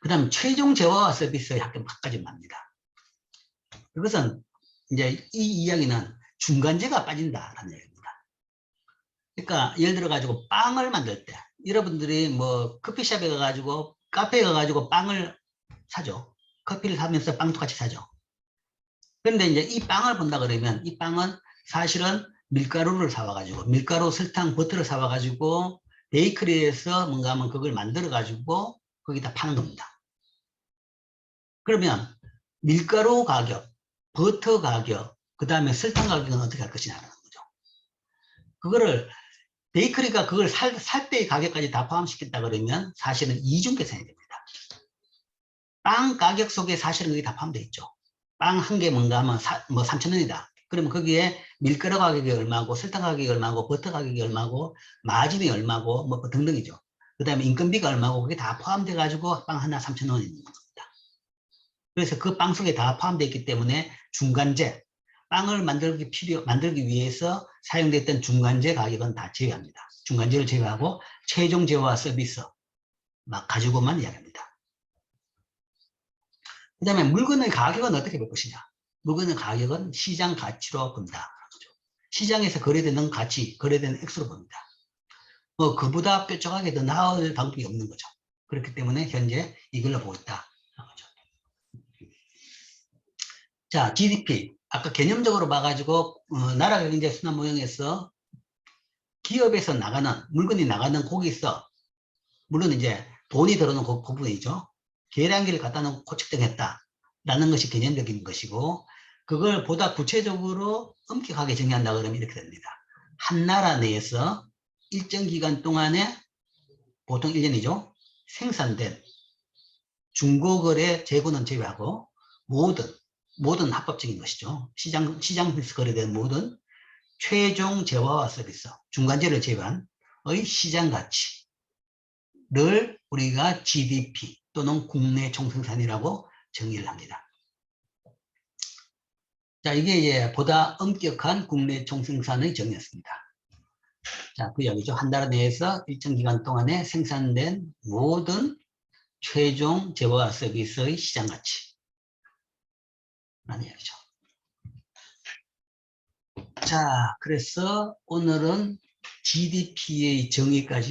그 다음 최종 재화와 서비스의 합계 까지 납니다. 이것은 이제 이 이야기는 중간재가 빠진다라는 얘기입니다. 그러니까 예를 들어 가지고 빵을 만들 때 여러분들이 뭐 커피숍에 가가지고 카페에 가가지고 빵을 사죠. 커피를 사면서 빵도 같이 사죠. 그런데 이제 이 빵을 본다 그러면 이 빵은 사실은 밀가루를 사와가지고 밀가루, 설탕, 버터를 사와가지고 베이커리에서 뭔가 하면 그걸 만들어가지고 거기다 파는 겁니다. 그러면 밀가루 가격, 버터 가격, 그 다음에 설탕 가격은 어떻게 할 것이냐는 거죠. 그거를 베이커리가 그걸 살 때의 가격까지 다 포함시켰다 그러면 사실은 이중 계산이 됩니다. 빵 가격 속에 사실은 그게 다 포함되어 있죠. 빵 한 개 뭔가 하면 뭐 3,000원이다. 그러면 거기에 밀가루 가격이 얼마고 설탕 가격이 얼마고 버터 가격이 얼마고 마진이 얼마고 뭐 등등이죠. 그 다음에 인건비가 얼마고 그게 다 포함돼 가지고 빵 하나 3,000원이 있는 겁니다. 그래서 그 빵 속에 다 포함되어 있기 때문에 중간재, 빵을 만들기 위해서 사용됐던 중간재 가격은 다 제외합니다. 중간재를 제외하고 최종 재화와 서비스 막 가지고만 이야기합니다. 그 다음에 물건의 가격은 어떻게 볼 것이냐. 물건의 가격은 시장 가치로 본다. 시장에서 거래되는 가치, 거래되는 액수로 봅니다. 뭐 그보다 뾰족하게 더 나을 방법이 없는 거죠. 그렇기 때문에 현재 이걸로 보고 있다. 자, GDP. 아까 개념적으로 봐가지고 나라 경제 순환 모형에서 기업에서 나가는 물건이 나가는 거기서 물론 이제 돈이 들어오는 그 부분이죠. 계량기를 갖다 놓고 측정했다라는 것이 개념적인 것이고 그걸 보다 구체적으로 엄격하게 정의한다 그러면 이렇게 됩니다. 한 나라 내에서 일정 기간 동안에 보통 1년이죠. 생산된 중고거래 재고는 제외하고 모든 합법적인 것이죠. 시장에서 거래된 모든 최종 재화와 서비스, 중간재를 제외한 의 시장 가치를 우리가 GDP 또는 국내 총생산이라고 정의를 합니다. 자, 이게 이제 보다 엄격한 국내 총생산의 정의였습니다. 자, 그 이야기죠. 한 나라 내에서 일정 기간 동안에 생산된 모든 최종 재화와 서비스의 시장 가치. 라는 이야기죠. 자, 그래서 오늘은 GDP의 정의까지